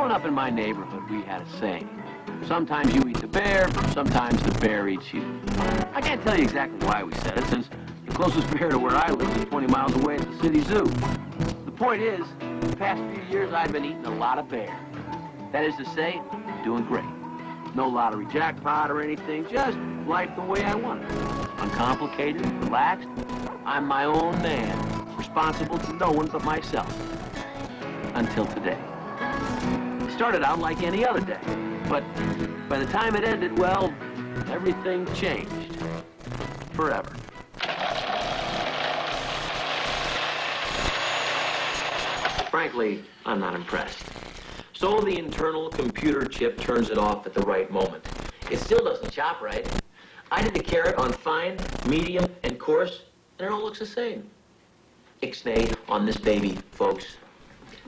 Growing up in my neighborhood, we had a saying. Sometimes you eat the bear, sometimes the bear eats you. I can't tell you exactly why we said it, since the closest bear to where I live is 20 miles away at the city zoo. The point is, the past few years I've been eating a lot of bear. That is to say, doing great. No lottery jackpot or anything, just life the way I want it. Uncomplicated, relaxed. I'm my own man, responsible to no one but myself. Until today. It started out like any other day, but by the time it ended, well, everything changed. Forever. Frankly, I'm not impressed. So the internal computer chip turns it off at the right moment. It still doesn't chop right. I did the carrot on fine, medium, and coarse, and it all looks the same. Ixnay on this baby, folks.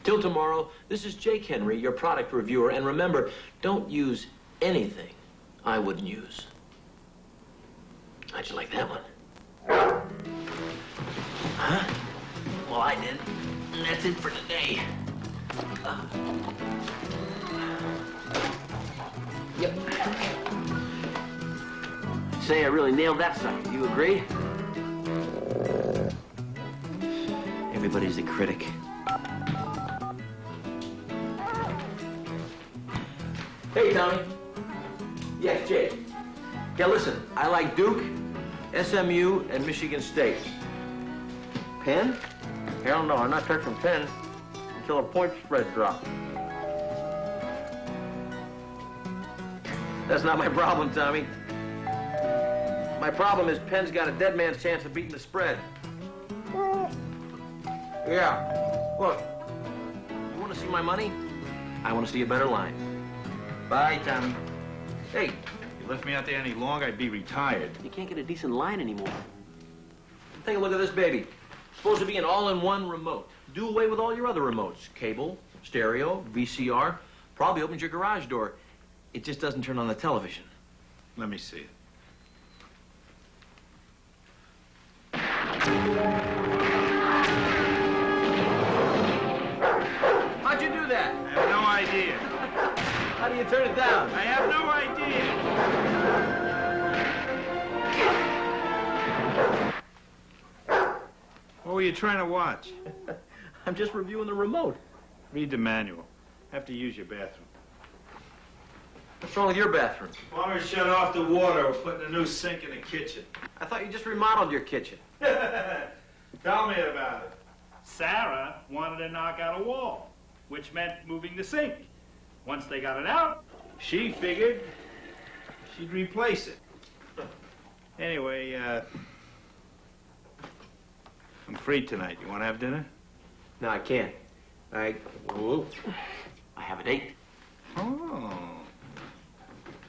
Till tomorrow, this is Jake Henry, your product reviewer, and remember, don't use anything I wouldn't use. How'd you like that one? Huh? Well, I did. And that's it for today. Yep. Say I really nailed that sucker. You agree? Everybody's a critic. Hey, Tommy. Yes, Jake. Yeah, listen, I like Duke, SMU, and Michigan State. Penn? Hell no, I'm not touching Penn until a point spread drops. That's not my problem, Tommy. My problem is Penn's got a dead man's chance of beating the spread. Yeah. Look, you want to see my money? I want to see a better line. Bye, Tommy. Hey. If you left me out there any longer, I'd be retired. You can't get a decent line anymore. Take a look at this baby. Supposed to be an all-in-one remote. Do away with all your other remotes. Cable, stereo, VCR. Probably opens your garage door. It just doesn't turn on the television. Let me see it. How'd you do that? I have no idea. How do you turn it down? I have no idea. What were you trying to watch? I'm just reviewing the remote. Read the manual. Have to use your bathroom. What's wrong with your bathroom? Plumber shut off the water. We're putting a new sink in the kitchen. I thought you just remodeled your kitchen. Tell me about it. Sarah wanted to knock out a wall, which meant moving the sink. Once they got it out, She figured she'd replace it. Anyway, I'm free tonight. You want to have dinner? No, I can't. I have a date. Oh.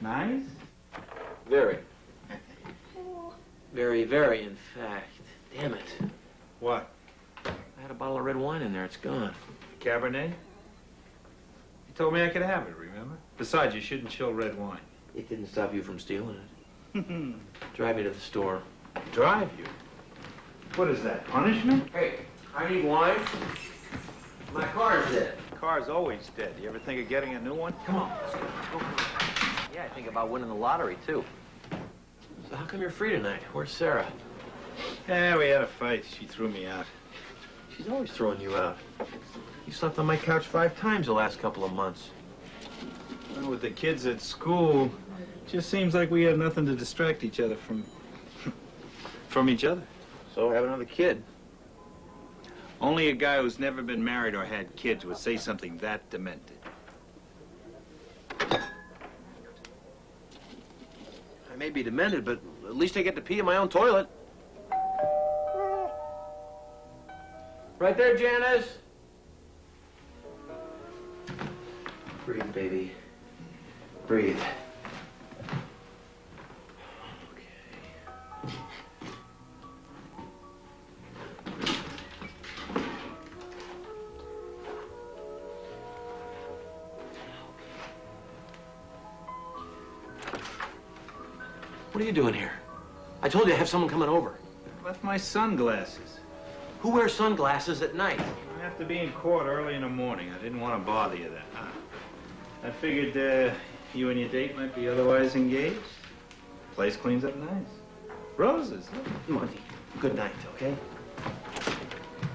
Nice. Very. Very, very, in fact. Damn it. What? I had a bottle of red wine in there. It's gone. Cabernet? You told me I could have it, remember? Besides, you shouldn't chill red wine. It didn't stop you from stealing it. Drive me to the store. Drive you? What is that, punishment? Hey, I need wine. My car's dead. Car's always dead. You ever think of getting a new one? Come on, let's go. Yeah, I think about winning the lottery, too. So how come you're free tonight? Where's Sarah? Yeah, we had a fight. She threw me out. She's always throwing you out. You slept on my couch 5 times the last couple of months. Well, with the kids at school, it just seems like we had nothing to distract each other from each other. So have another kid. Only a guy who's never been married or had kids would say something that demented. I may be demented, but at least I get to pee in my own toilet. Right there, Janice. Breathe, baby. Breathe. Okay. What are you doing here? I told you I have someone coming over. Left my sunglasses. Who wears sunglasses at night? I have to be in court early in the morning. I didn't want to bother you then. I figured you and your date might be otherwise engaged. Place cleans up nice. Roses. Look. Monty, good night, okay?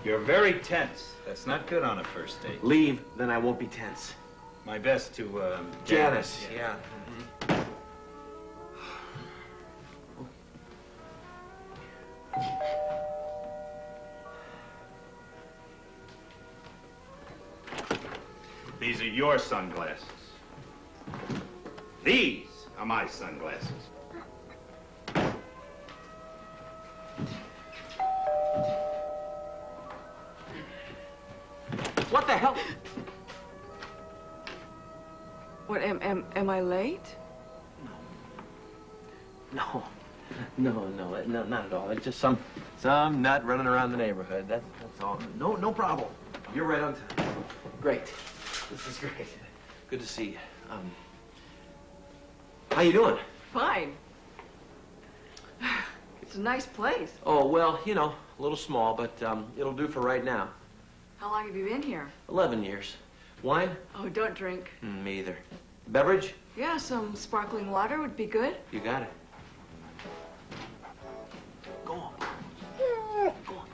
You're very tense. That's not good on a first date. Leave, then I won't be tense. My best to, Janice, yeah. These are your sunglasses. These are my sunglasses. What the hell? What, am I late? No, not at all. It's just some nut running around the neighborhood. That's all. No problem. You're right on time. Great. This is great. Good to see you. How you doing? Fine. It's a nice place. Oh, well, you know, a little small, but it'll do for right now. How long have you been here? 11 years. Wine? Oh, don't drink. Me either. Beverage? Yeah, some sparkling water would be good. You got it. Go on. Go on.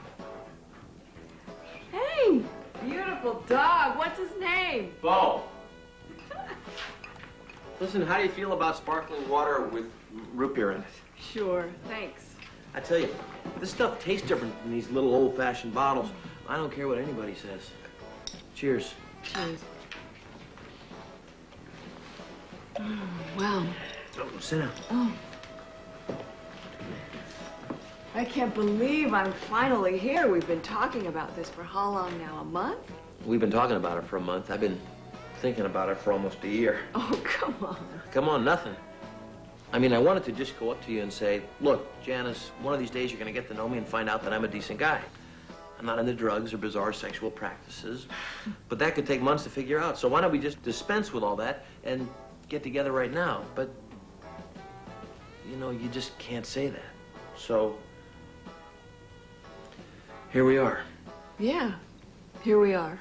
Hey, beautiful dog. What's his name? Bo. Listen, how do you feel about sparkling water with root beer in it? Sure, thanks. I tell you, this stuff tastes different than these little old-fashioned bottles. I don't care what anybody says. Cheers. Cheers. Oh, wow. Oh, sit down. Oh. I can't believe I'm finally here. We've been talking about this for how long now? A month? We've been talking about it for a month. I've been thinking about it for almost a year. Oh, come on. Come on, nothing. I mean, I wanted to just go up to you and say, look, Janice, one of these days you're going to get to know me and find out that I'm a decent guy. I'm not into drugs or bizarre sexual practices, but that could take months to figure out. So why don't we just dispense with all that and get together right now? But, you know, you just can't say that. So, here we are. Yeah, here we are.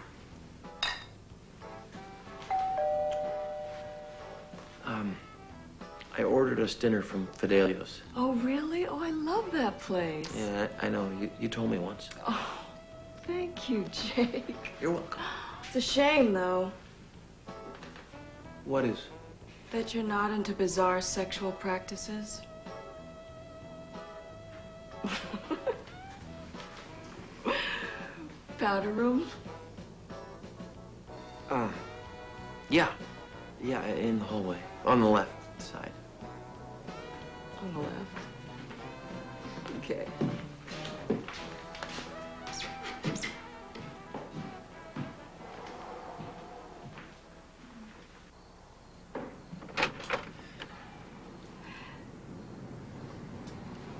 I ordered us dinner from Fidelios. Oh, really? Oh, I love that place. Yeah, I know. You told me once. Oh, thank you, Jake. You're welcome. It's a shame, though, What is? that you're not into bizarre sexual practices. Powder room? Yeah. Yeah, in the hallway. On the left side. On the left. Okay.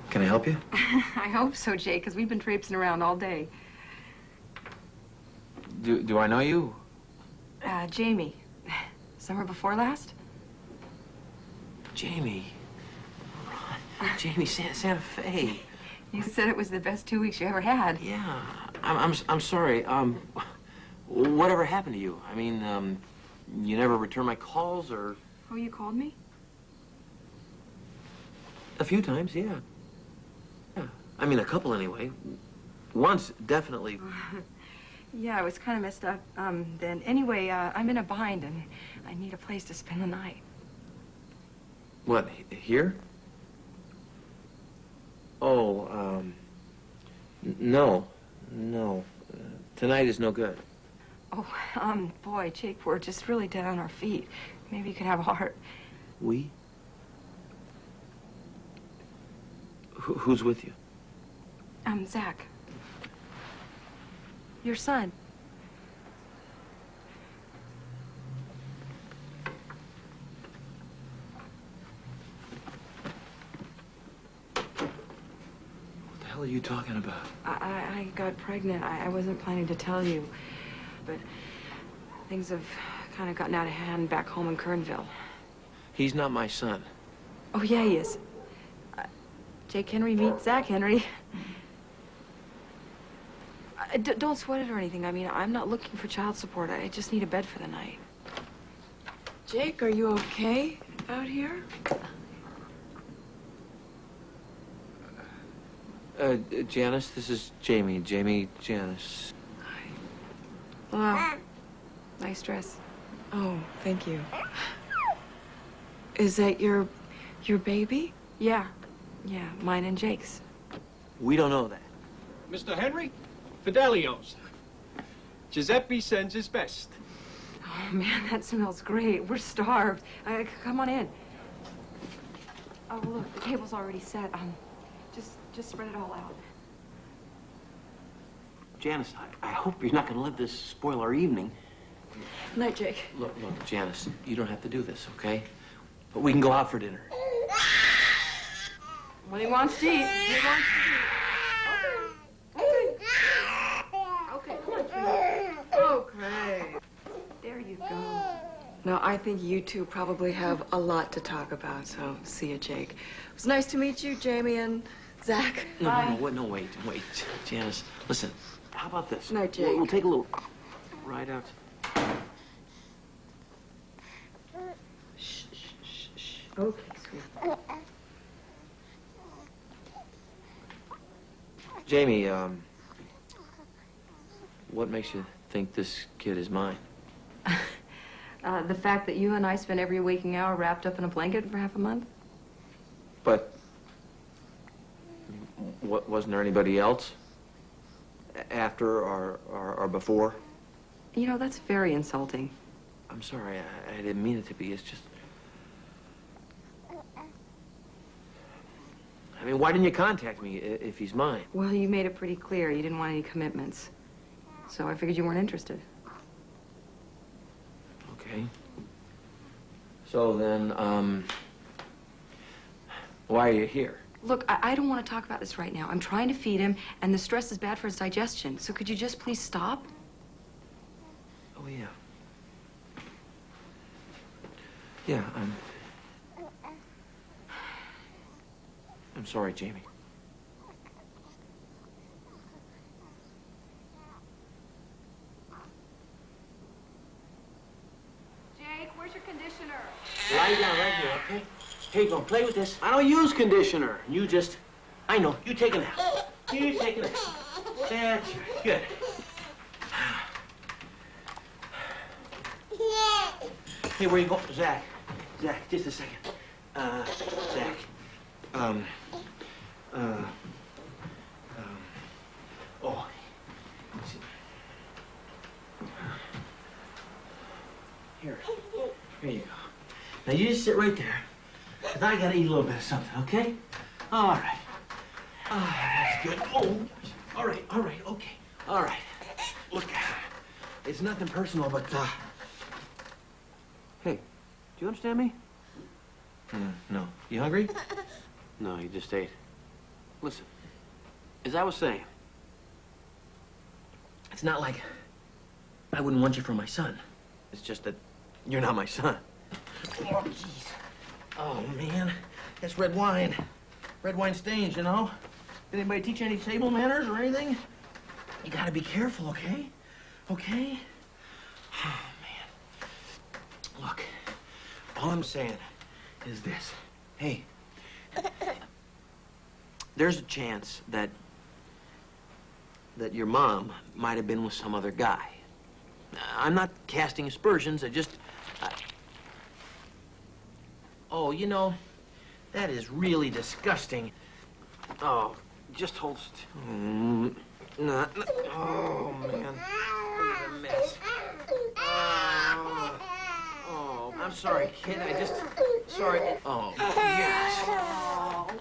Can I help you? I hope so, Jay, because we've been traipsing around all day. Do I know you? Jamie. Summer before last? Jamie. Jamie, Santa Fe. You said it was the best 2 weeks you ever had. Yeah. I'm sorry. Whatever happened to you? I mean, you never return my calls or... Oh, you called me? A few times, yeah. Yeah. I mean, a couple anyway. Once, definitely. Yeah, I was kind of messed up. Then anyway, I'm in a bind and I need a place to spend the night. What, here? Oh, no. Tonight is no good. Oh, boy, Jake, we're just really dead on our feet. Maybe you could have a heart. We? Who's with you? Zach. Your son. What the hell are you talking about? I got pregnant. I wasn't planning to tell you, but things have kind of gotten out of hand back home in Kernville. He's not my son. Oh, yeah, he is. Jake Henry meets Zach Henry. Don't sweat it or anything. I mean, I'm not looking for child support. I just need a bed for the night. Jake, are you okay out here? Janice, this is Jamie. Jamie, Janice. Wow. Nice dress. Oh, thank you. Is that your baby? Yeah. Yeah, mine and Jake's. We don't know that. Mr. Henry, Fidelios. Giuseppe sends his best. Oh, man, that smells great. We're starved. Come on in. Oh, look, the table's already set. Just spread it all out. Janice, I hope you're not going to let this spoil our evening. Night, Jake. Look, Janice, you don't have to do this, okay? But we can go out for dinner. What he wants to eat. He wants to eat. Okay, come on, sweetie. Okay. There you go. Now, I think you two probably have a lot to talk about, so see you, Jake. It was nice to meet you, Jamie and Zach. No, wait. Janice, listen, how about this? Night, Jake. We'll take a little ride out. Shh. Okay, sweetie. Jamie, what makes you think this kid is mine? The fact that you and I spent every waking hour wrapped up in a blanket for half a month? But wasn't there anybody else after or before? You know, that's very insulting. I'm sorry, I didn't mean it to be. It's just... I mean, why didn't you contact me if he's mine? Well, you made it pretty clear you didn't want any commitments. So I figured you weren't interested. Okay. So then, why are you here? Look, I don't want to talk about this right now. I'm trying to feed him, and the stress is bad for his digestion. So could you just please stop? Oh, yeah. Yeah, I'm sorry, Jamie. Jake, where's your conditioner? Lie down right here, okay? Here you go, play with this. I don't use conditioner. You just... I know, you take a nap. You take a nap. That's right, good. Hey, where you going? Zach, just a second. Zach. Oh. Here you go. Now you just sit right there, because I gotta eat a little bit of something, okay? All right. That's good. Oh, all right, okay. All right. Look, it's nothing personal, but, Hey, do you understand me? No. You hungry? No, you just ate. Listen, as I was saying, It's not like I wouldn't want you for my son. It's just that you're not my son. Oh, jeez. Oh, man. That's red wine. Red wine stains, you know? Did anybody teach you any table manners or anything? You gotta be careful, okay? Okay? Oh, man. Look, all I'm saying is this. Hey, there's a chance that your mom might have been with some other guy. I'm not casting aspersions, Oh, you know, that is really disgusting. Oh, just hold still. Oh, man. Look at the mess. Oh, I'm sorry, kid. Sorry. Oh, yes.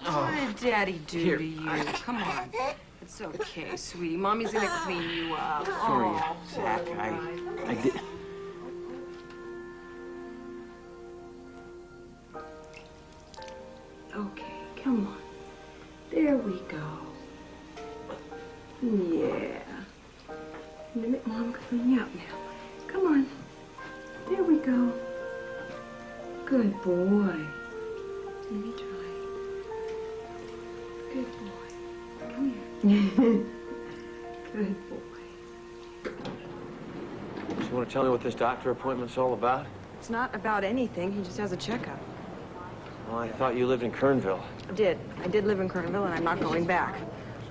What did Daddy do Here, to you? Come on. It's okay, sweetie. Mommy's gonna clean you up. Sorry, Oh, Zach. poor I did. Okay, come on. There we go. Yeah. A minute, Mom, clean you up now. Come on. There we go. Good boy. Let me try. Good boy. Come here. Good boy. You want to tell me what this doctor appointment's all about? It's not about anything. He just has a checkup. Well, I thought you lived in Kernville. I did. I did live in Kernville, and I'm not going back.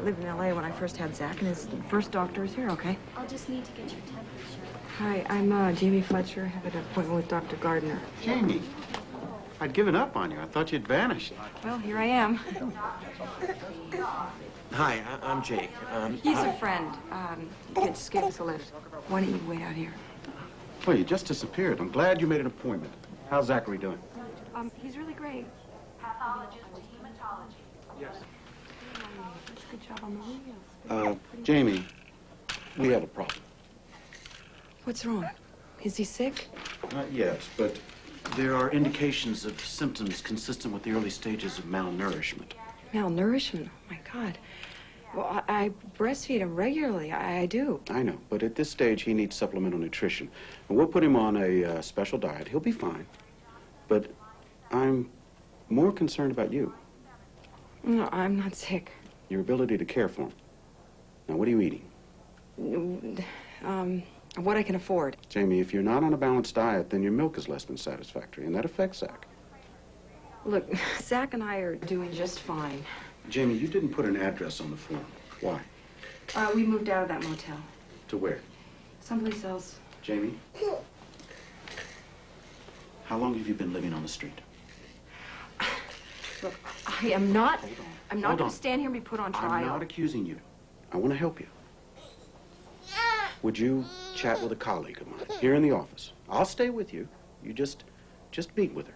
I lived in L.A. when I first had Zach, and his first doctor is here, okay? I'll just need to get your temperature. Hi, I'm Jamie Fletcher. I have an appointment with Dr. Gardner. Jamie, I'd given up on you. I thought you'd vanished. Well, here I am. Hi, I'm Jake. He's a friend. He just gave us a lift. Why don't you wait out here? Well, you just disappeared. I'm glad you made an appointment. How's Zachary doing? He's really great. Pathologist to hematology. Yes. Good job on the wheels. Jamie, we have a problem. What's wrong? Is he sick? Not yet, but there are indications of symptoms consistent with the early stages of malnourishment. Malnourishment? Oh, my God. Well, I breastfeed him regularly. I do. I know, but at this stage, he needs supplemental nutrition. And we'll put him on a special diet. He'll be fine. But I'm more concerned about you, No, I'm not sick. your ability to care for him. Now, what are you eating? What I can afford. Jamie, if you're not on a balanced diet, then your milk is less than satisfactory, and that affects Zach. Look, Zach and I are doing just fine. Jamie, you didn't put an address on the form. Why? We moved out of that motel. To where? Someplace else. Jamie? How long have you been living on the street? Look, I am not... I'm not Hold going on. to stand here and be put on I'm trial. not accusing you. I want to help you. Would you chat with a colleague of mine here in the office? I'll stay with you. You just meet with her.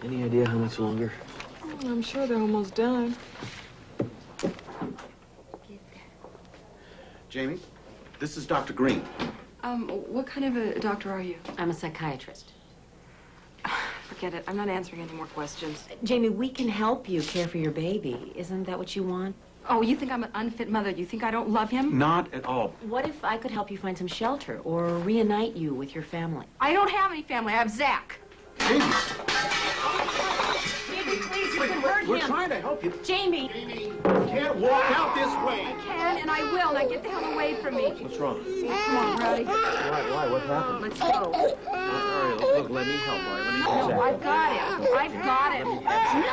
Any idea how much longer? I'm sure they're almost done. Jamie, this is Dr. Green. What kind of a doctor are you? I'm a psychiatrist. Forget it. I'm not answering any more questions. Jamie, we can help you care for your baby. Isn't that what you want? Oh, you think I'm an unfit mother? You think I don't love him? Not at all. What if I could help you find some shelter or reunite you with your family? I don't have any family. I have Zach. Jamie, Jamie, please, you can hurt we're trying to help you. Jamie! You can't walk out this way. I can and I will. Now get the hell away from me. What's wrong? Come on, Rowdy. Why? What happened? Let's go. All right, look, let me help. All right, let me do No, Zach. I've got him. I've got him. No!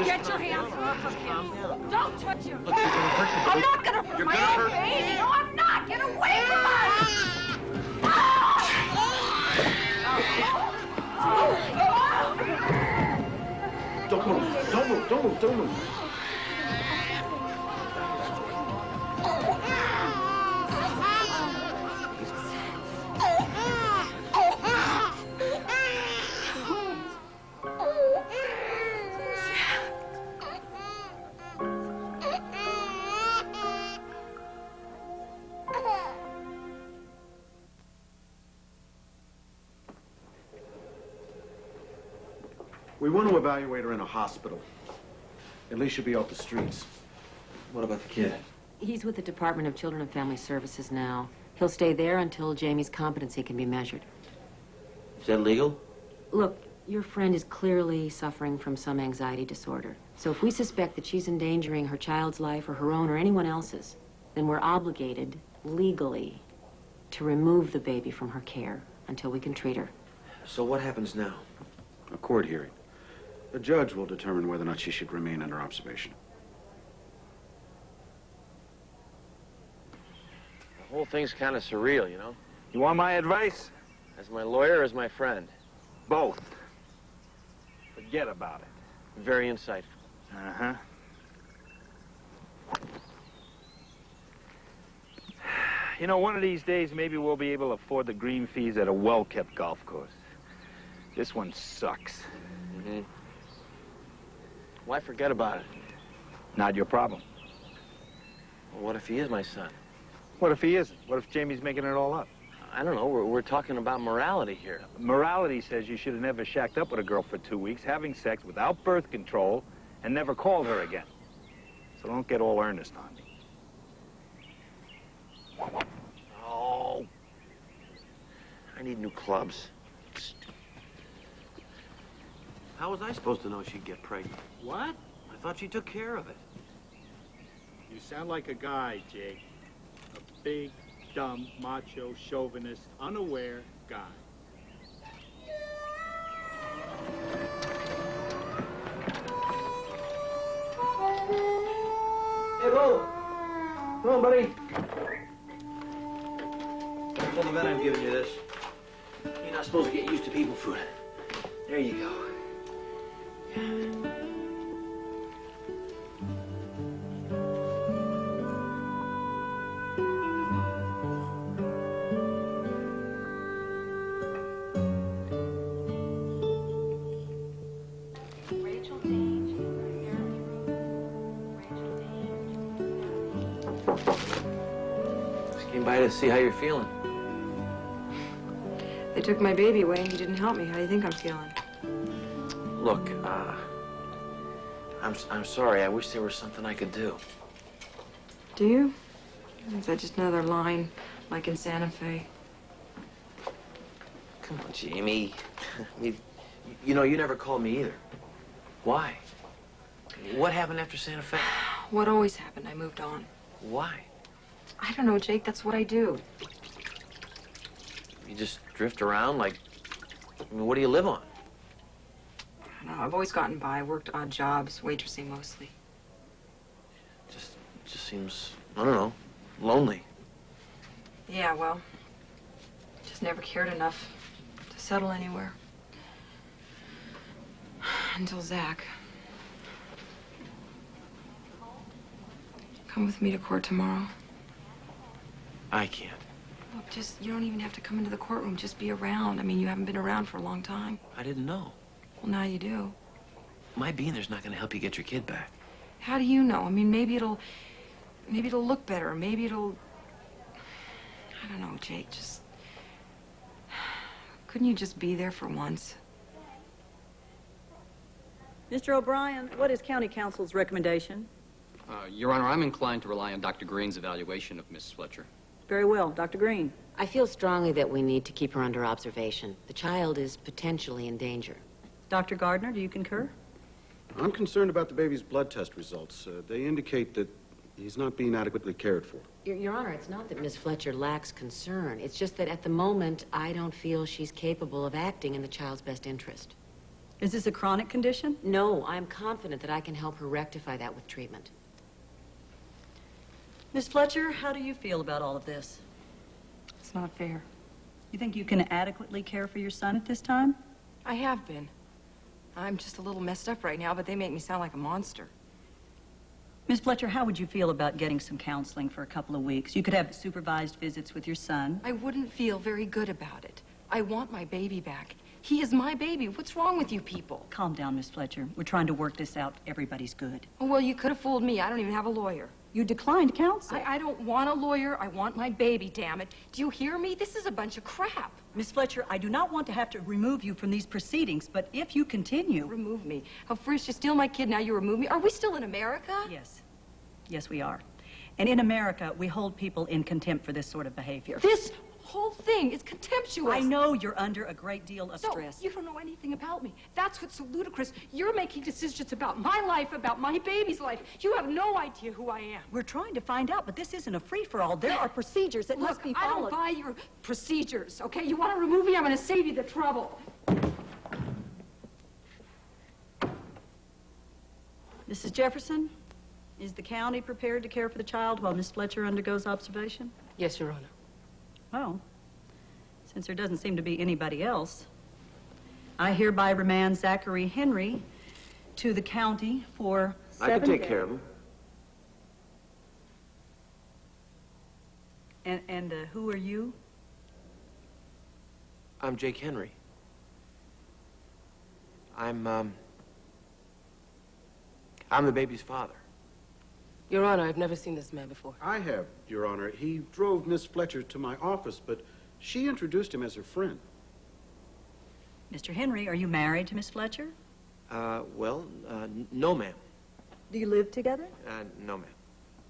Get your hands off of him. Don't touch him. Look, you're gonna hurt I'm not gonna hurt my own baby. No, I'm not. Get away from us. Don't move. Don't move. Don't move. Don't move. We want to evaluate her in a hospital. At least she'll be off the streets. What about the kid? He's with the Department of Children and Family Services now. He'll stay there until Jamie's competency can be measured. Is that legal? Look, your friend is clearly suffering from some anxiety disorder. So if we suspect that she's endangering her child's life or her own or anyone else's, then we're obligated, legally, to remove the baby from her care until we can treat her. So what happens now? A court hearing. The judge will determine whether or not she should remain under observation. The whole thing's kind of surreal, you know? You want my advice? As my lawyer, as my friend. Both. Forget about it. Very insightful. Uh-huh. You know, one of these days, maybe we'll be able to afford the green fees at a well-kept golf course. This one sucks. Mm-hmm. Why forget about it? Not your problem. Well, what if he is my son? What if he isn't? What if Jamie's making it all up? I don't know. We're talking about morality here. Morality says you should have never shacked up with a girl for 2 weeks, having sex without birth control, and never called her again. So don't get all earnest on me. Oh. I need new clubs. How was I supposed to know she'd get pregnant? What? I thought she took care of it. You sound like a guy, Jake. A big, dumb, macho, chauvinist, unaware guy. Hey, Bo. Come on, buddy. Tell the vet I'm giving you this. You're not supposed to get used to people food. There you go. Rachel Dean, she's in the therapy room. Rachel Dean. Just came by to see how you're feeling. They took my baby away and he didn't help me. How do you think I'm feeling? Look, I'm sorry. I wish there was something I could do. Do you? Is that just another line like in Santa Fe? Come on, Jamie. You know, you never called me either. Why? What happened after Santa Fe? What always happened? I moved on. Why? I don't know, Jake. That's what I do. You just drift around like... I mean, what do you live on? I don't know. I've always gotten by. I worked odd jobs, waitressing mostly. Just seems, I don't know, lonely. Yeah, well, just never cared enough to settle anywhere. Until Zach. Come with me to court tomorrow. I can't. Look, you don't even have to come into the courtroom. Just be around. I mean, you haven't been around for a long time. I didn't know. Well, now you do. My being there's not going to help you get your kid back. How do you know? I mean, maybe it'll look better. Maybe it'll, I don't know, Jake, couldn't you just be there for once? Mr. O'Brien, what is County Counsel's recommendation? Your Honor, I'm inclined to rely on Dr. Green's evaluation of Mrs. Fletcher. Very well. Dr. Green. I feel strongly that we need to keep her under observation. The child is potentially in danger. Dr. Gardner, do you concur? I'm concerned about the baby's blood test results. They indicate that he's not being adequately cared for. Your Honor, it's not that Miss Fletcher lacks concern. It's just that at the moment, I don't feel she's capable of acting in the child's best interest. Is this a chronic condition? No, I'm confident that I can help her rectify that with treatment. Miss Fletcher, how do you feel about all of this? It's not fair. You think you can adequately care for your son at this time? I have been. I'm just a little messed up right now, but they make me sound like a monster. Miss Fletcher, how would you feel about getting some counseling for a couple of weeks? You could have supervised visits with your son. I wouldn't feel very good about it. I want my baby back. He is my baby. What's wrong with you people? Calm down, Miss Fletcher. We're trying to work this out. Everybody's good. Oh, well, you could have fooled me. I don't even have a lawyer. You declined counsel. I don't want a lawyer. I want my baby, damn it. Do you hear me? This is a bunch of crap. Miss Fletcher, I do not want to have to remove you from these proceedings, but if you continue... Remove me? How first you steal my kid, now you remove me? Are we still in America? Yes. Yes, we are. And in America, we hold people in contempt for this sort of behavior. This whole thing is contemptuous. I know you're under a great deal of stress. You don't know anything about me. That's what's so ludicrous. You're making decisions about my life, about my baby's life. You have no idea who I am. We're trying to find out, but this isn't a free-for-all. There are procedures that must be followed. I don't buy your procedures, okay? You want to remove me? I'm going to save you the trouble. Mrs. Jefferson, is the county prepared to care for the child while Miss Fletcher undergoes observation? Yes, Your Honor. Well, since there doesn't seem to be anybody else, I hereby remand Zachary Henry to the county for 7 days. I can take care of him. And who are you? I'm Jake Henry. I'm the baby's father. Your Honor, I've never seen this man before. I have, Your Honor. He drove Miss Fletcher to my office, but she introduced him as her friend. Mr. Henry, are you married to Miss Fletcher? No, ma'am. Do you live together? No, ma'am.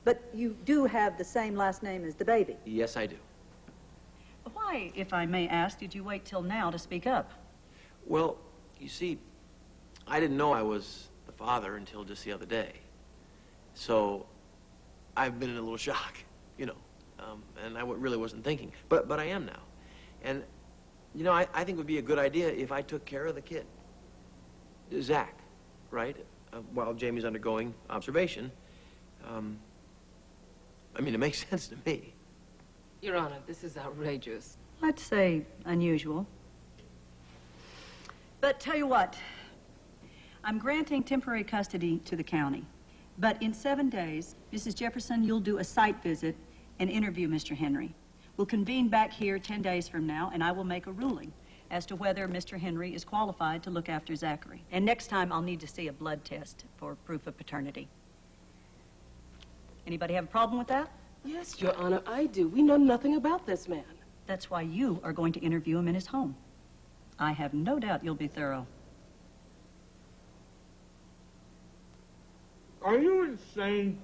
But you do have the same last name as the baby. Yes, I do. Why, if I may ask, did you wait till now to speak up? Well, you see, I didn't know I was the father until just the other day. So, I've been in a little shock, you know, and I really wasn't thinking. But I am now. And, you know, I think it would be a good idea if I took care of the kid. Zach, right? While Jamie's undergoing observation. I mean, it makes sense to me. Your Honor, this is outrageous. I'd say unusual. But tell you what, I'm granting temporary custody to the county. But in 7 days, Mrs. Jefferson, you'll do a site visit and interview Mr. Henry. We'll convene back here 10 days from now, and I will make a ruling as to whether Mr. Henry is qualified to look after Zachary. And next time, I'll need to see a blood test for proof of paternity. Anybody have a problem with that? Yes, Your Honor, I do. We know nothing about this man. That's why you are going to interview him in his home. I have no doubt you'll be thorough. Are you insane?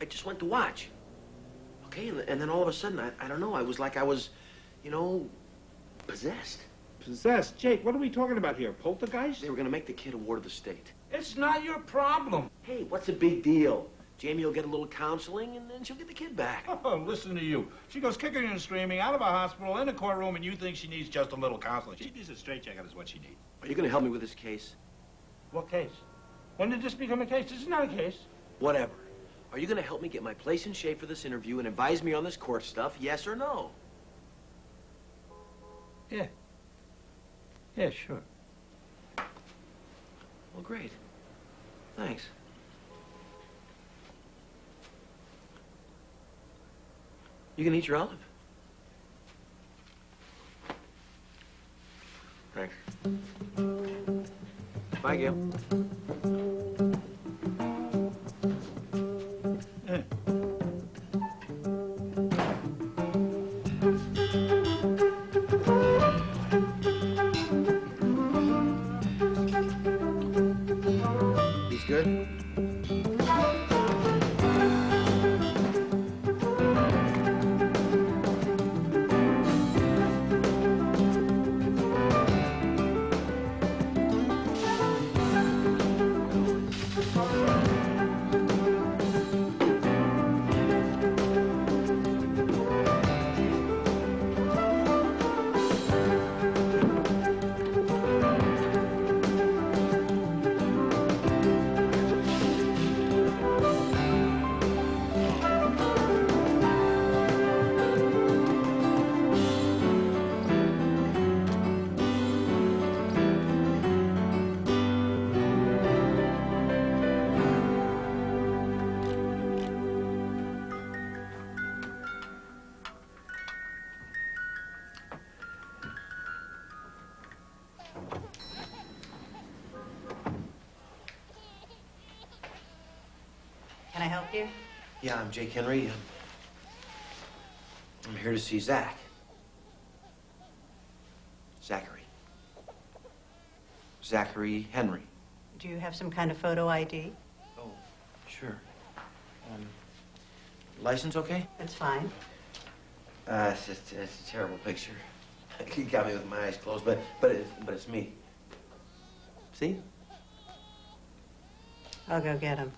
I just went to watch. Okay, and then all of a sudden, I don't know, I was like I was, you know, possessed. Possessed? Jake, what are we talking about here? Poltergeist? They were gonna make the kid a ward of the state. It's not your problem. Hey, what's the big deal? Jamie will get a little counseling, and then she'll get the kid back. Oh, listen to you. She goes kicking and screaming out of a hospital in a courtroom, and you think she needs just a little counseling. She needs a straitjacket is what she needs. Are you gonna help me with this case? What case? When did this become a case? This is not a case. Whatever. Are you gonna help me get my place in shape for this interview and advise me on this court stuff, yes or no? Yeah. Yeah, sure. Well, great. Thanks. You can eat your olive. Thanks. Bye, Gail. He's good? Can I help you? Yeah, I'm Jake Henry. I'm here to see Zach. Zachary. Zachary Henry. Do you have some kind of photo ID? Oh, sure. License okay? That's fine. It's a terrible picture. You got me with my eyes closed, but it's me. See? I'll go get him.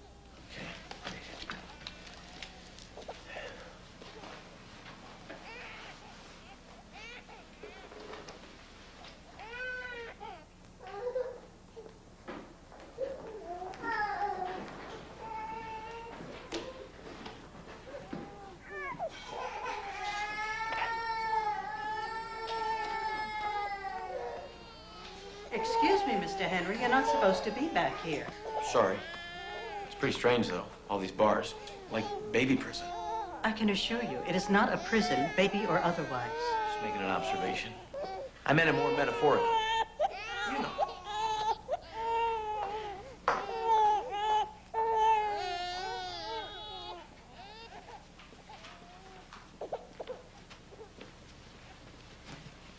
Excuse me, Mr. Henry, you're not supposed to be back here. Sorry. It's pretty strange, though. All these bars. Like baby prison. I can assure you, it is not a prison, baby or otherwise. Just making an observation. I meant it more metaphorically. You know.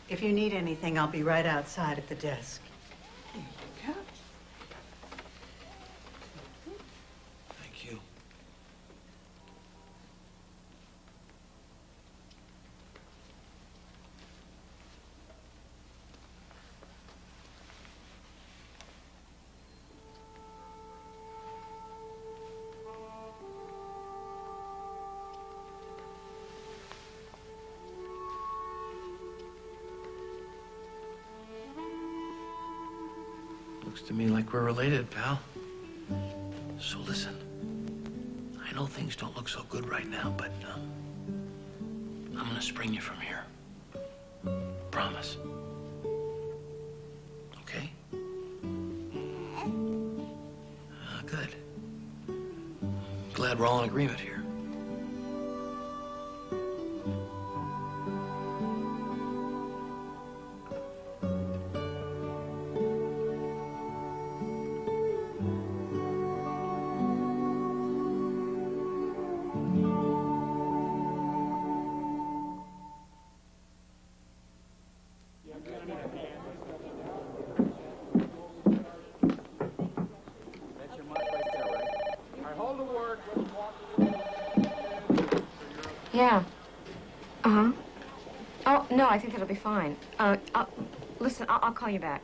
If you need anything, I'll be right outside at the desk. There you go. Thank you. Looks to me like we're related, pal. So listen, I know things don't look so good right now, but I'm gonna spring you from here. Promise. Okay? Good. Glad we're all in agreement here. Yeah. Uh-huh. Oh, no, I think that'll be fine. Listen, I'll call you back.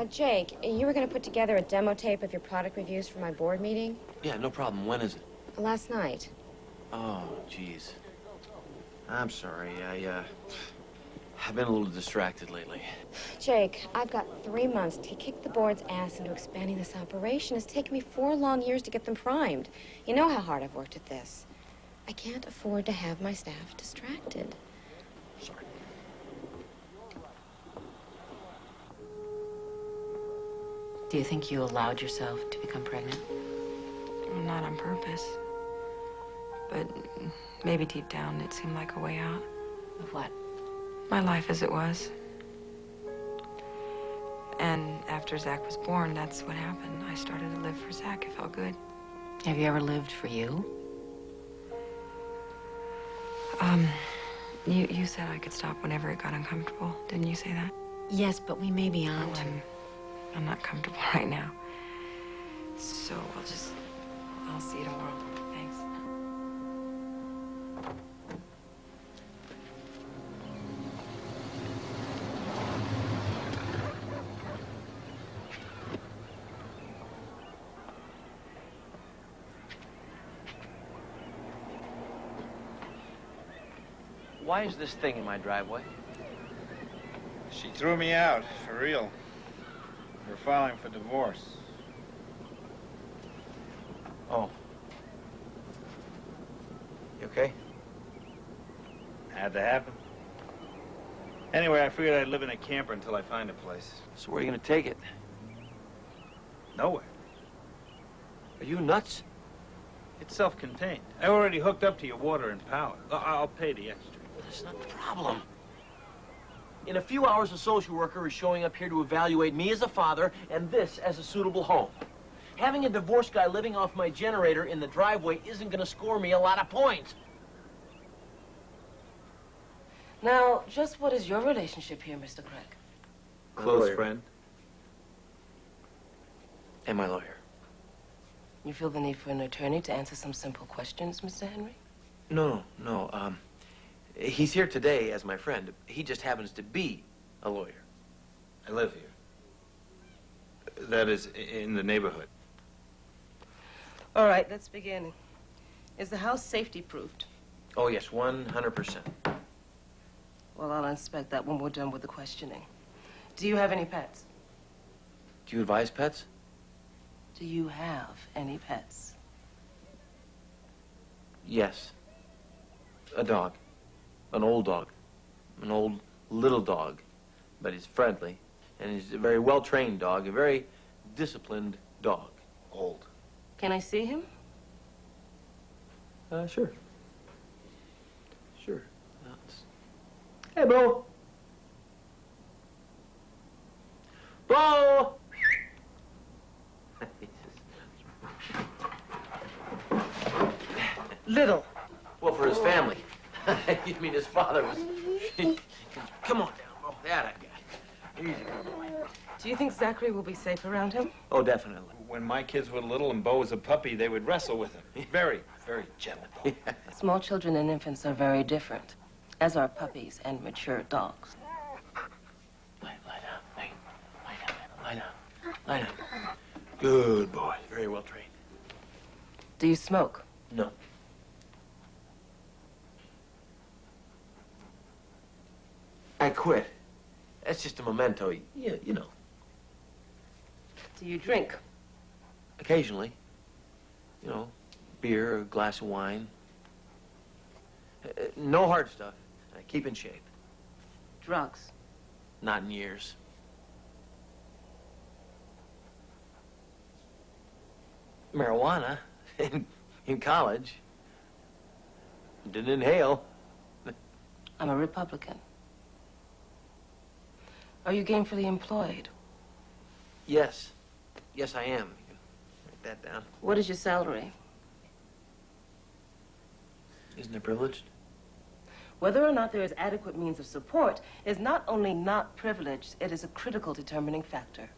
Jake, you were going to put together a demo tape of your product reviews for my board meeting? Yeah, no problem. When is it? Last night. Oh, jeez. I'm sorry. I've been a little distracted lately. Jake, I've got 3 months to kick the board's ass into expanding this operation. It's taken me 4 long years to get them primed. You know how hard I've worked at this. I can't afford to have my staff distracted. Sorry. Do you think you allowed yourself to become pregnant? Not on purpose. But maybe deep down it seemed like a way out. Of what? My life as it was. And after Zach was born, that's what happened. I started to live for Zach. It felt good. Have you ever lived for you? You said I could stop whenever it got uncomfortable. Didn't you say that? Yes, but we may be on to... I'm not comfortable right now. So I'll see you tomorrow. Thanks. Why is this thing in my driveway? She threw me out, for real. We're filing for divorce. Oh. You okay? Had to happen. Anyway, I figured I'd live in a camper until I find a place. So where are you gonna take it? Nowhere. Are you nuts? It's self-contained. I already hooked up to your water and power. I'll pay the extra. That's not the problem. In a few hours, a social worker is showing up here to evaluate me as a father and this as a suitable home. Having a divorced guy living off my generator in the driveway isn't going to score me a lot of points. Now, just what is your relationship here, Mr. Craig? Close friend. And my lawyer. You feel the need for an attorney to answer some simple questions, Mr. Henry? No. He's here today as my friend. He just happens to be a lawyer. I live here. That is, in the neighborhood. All right, let's begin. Is the house safety-proofed? Oh, yes, 100%. Well, I'll inspect that when we're done with the questioning. Do you have any pets? Do you advise pets? Do you have any pets? Yes. A dog. An old dog. An old little dog. But he's friendly. And he's a very well-trained dog. A very disciplined dog. Old. Can I see him? Sure. Sure. Hey, Bo. Bo! Little. Well, for his family. You mean his father was... Come on down, Bo. That I got. Easy, good boy. Do you think Zachary will be safe around him? Oh, definitely. When my kids were little and Bo was a puppy, they would wrestle with him. Very, very gentle. Small children and infants are very different, as are puppies and mature dogs. Lie down. Hey, lie down. Lie down. Good boy. Very well trained. Do you smoke? No. I quit. That's just a memento. You know. Do you drink? Occasionally. You know, beer, a glass of wine. No hard stuff. I keep in shape. Drugs? Not in years. Marijuana in college. Didn't inhale. I'm a Republican. Are you gainfully employed? Yes. Yes, I am. You can write that down. What is your salary? Isn't it privileged? Whether or not there is adequate means of support is not only not privileged, it is a critical determining factor.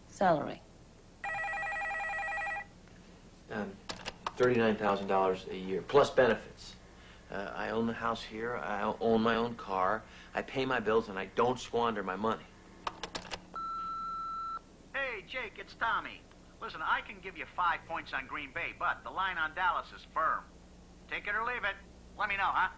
Salary. $39,000 a year, plus benefits. I own the house here, I own my own car, I pay my bills, and I don't squander my money. Hey, Jake, it's Tommy. Listen, I can give you 5 points on Green Bay, but the line on Dallas is firm. Take it or leave it. Let me know, huh?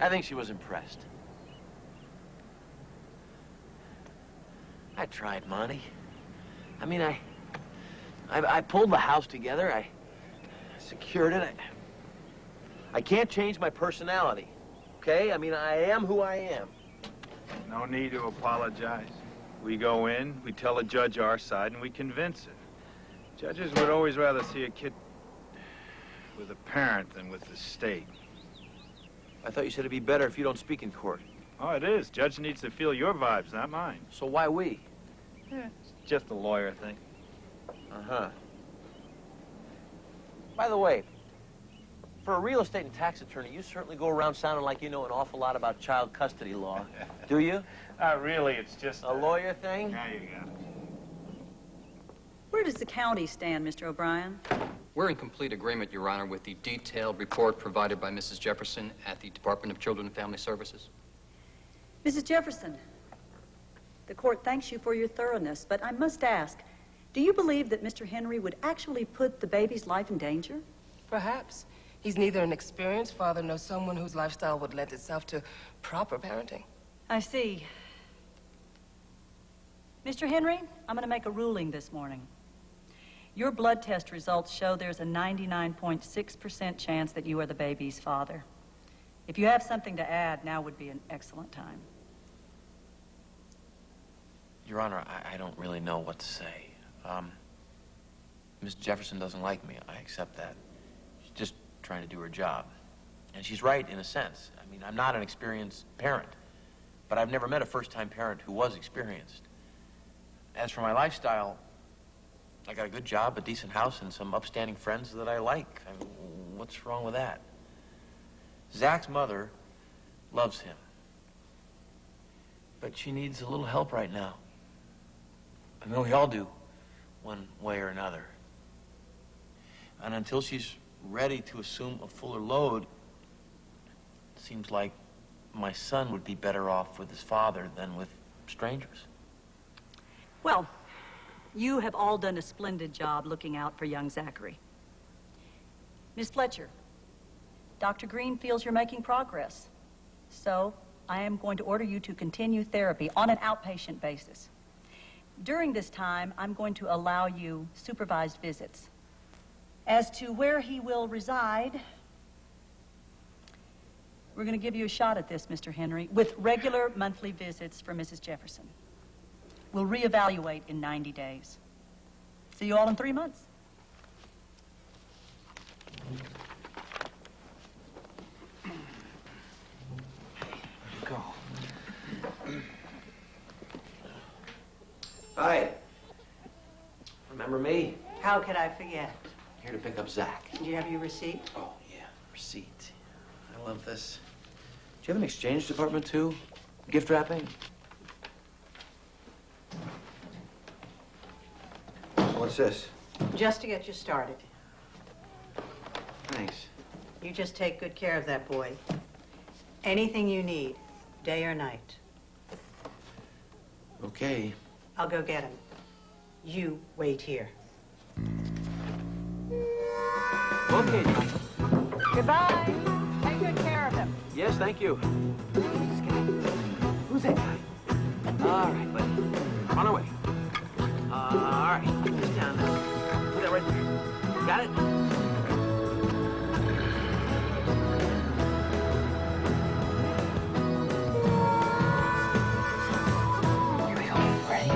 I think she was impressed. I tried, Monty. I mean, I pulled the house together. I secured it. I can't change my personality, okay? I mean, I am who I am. No need to apologize. We go in, we tell the judge our side, and we convince her. Judges would always rather see a kid with a parent than with the state. I thought you said it'd be better if you don't speak in court. Oh, it is. Judge needs to feel your vibes, not mine. So why we? Yeah, it's just a lawyer thing. Uh-huh. By the way, for a real estate and tax attorney, you certainly go around sounding like you know an awful lot about child custody law. Do you? Really, it's just a lawyer thing? There you go. Where does the county stand, Mr. O'Brien? We're in complete agreement, Your Honor, with the detailed report provided by Mrs. Jefferson at the Department of Children and Family Services. Mrs. Jefferson, the court thanks you for your thoroughness, but I must ask, do you believe that Mr. Henry would actually put the baby's life in danger? Perhaps. He's neither an experienced father nor someone whose lifestyle would lend itself to proper parenting. I see. Mr. Henry, I'm going to make a ruling this morning. Your blood test results show there's a 99.6% chance that you are the baby's father. If you have something to add, now would be an excellent time. Your Honor, I don't really know what to say. Miss Jefferson doesn't like me. I accept that. She's just trying to do her job. And she's right in a sense. I mean, I'm not an experienced parent, but I've never met a first-time parent who was experienced. As for my lifestyle, I got a good job, a decent house, and some upstanding friends that I like. I mean, what's wrong with that? Zach's mother loves him, but she needs a little help right now. I mean, we all do, one way or another. And until she's ready to assume a fuller load, it seems like my son would be better off with his father than with strangers. Well, you have all done a splendid job looking out for young Zachary. Miss Fletcher, Dr. Green feels you're making progress. So I am going to order you to continue therapy on an outpatient basis. During this time, I'm going to allow you supervised visits. As to where he will reside, we're going to give you a shot at this, Mr. Henry, with regular monthly visits for Mrs. Jefferson. We'll reevaluate in 90 days. See you all in 3 months. Go. Hi. Remember me? How could I forget? Here to pick up Zach. Do you have your receipt? Oh, yeah, receipt. I love this. Do you have an exchange department, too? Gift wrapping? What's this? Just to get you started. Thanks. You just take good care of that boy. Anything you need, day or night. Okay. I'll go get him. You wait here. Okay, Johnny. Goodbye. Take good care of him. Yes, thank you. Who's that guy? All right, buddy. On our way. All right. Just down now. Put that right there. Got it? Here we go. Ready?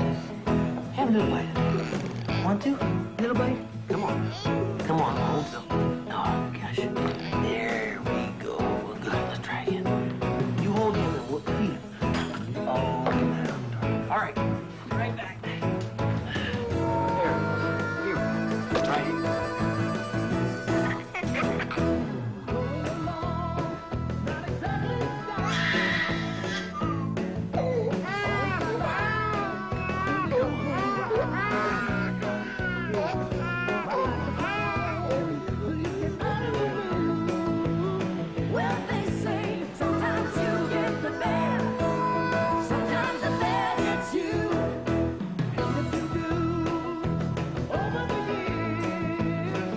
Have a little bite. Want to? Little bite? Come on. Come on, hold still. Oh, gosh. There we go. Good. Let's try again. You hold him and we'll feed him. Oh, man. All right. Right back. There. Here. Right here. Well, they say sometimes you get the bad, sometimes the bad gets you. And if you do, over the years,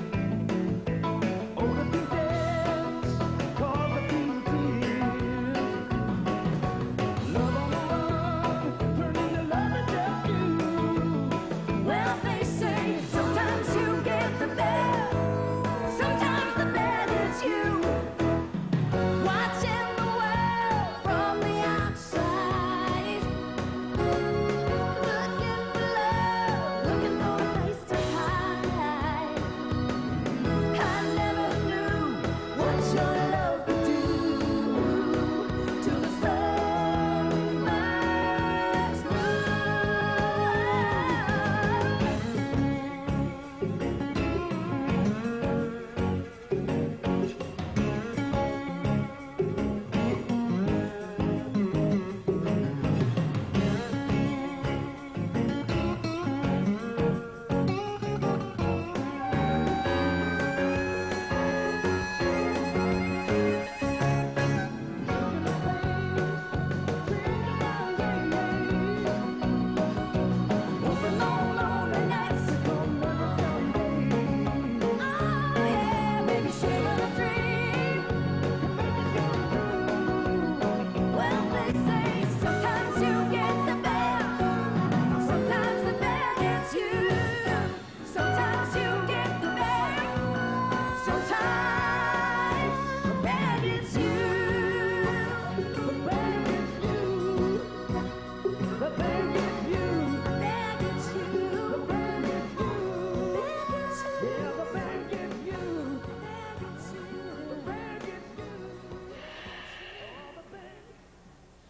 over the dance, call the tears. Love on the run, turn into love and just you. Well, they say sometimes you get the bad, sometimes the bad gets you. Watching the world from the outside, looking for love, looking for a place to hide. I never knew what your love could do till the sun burns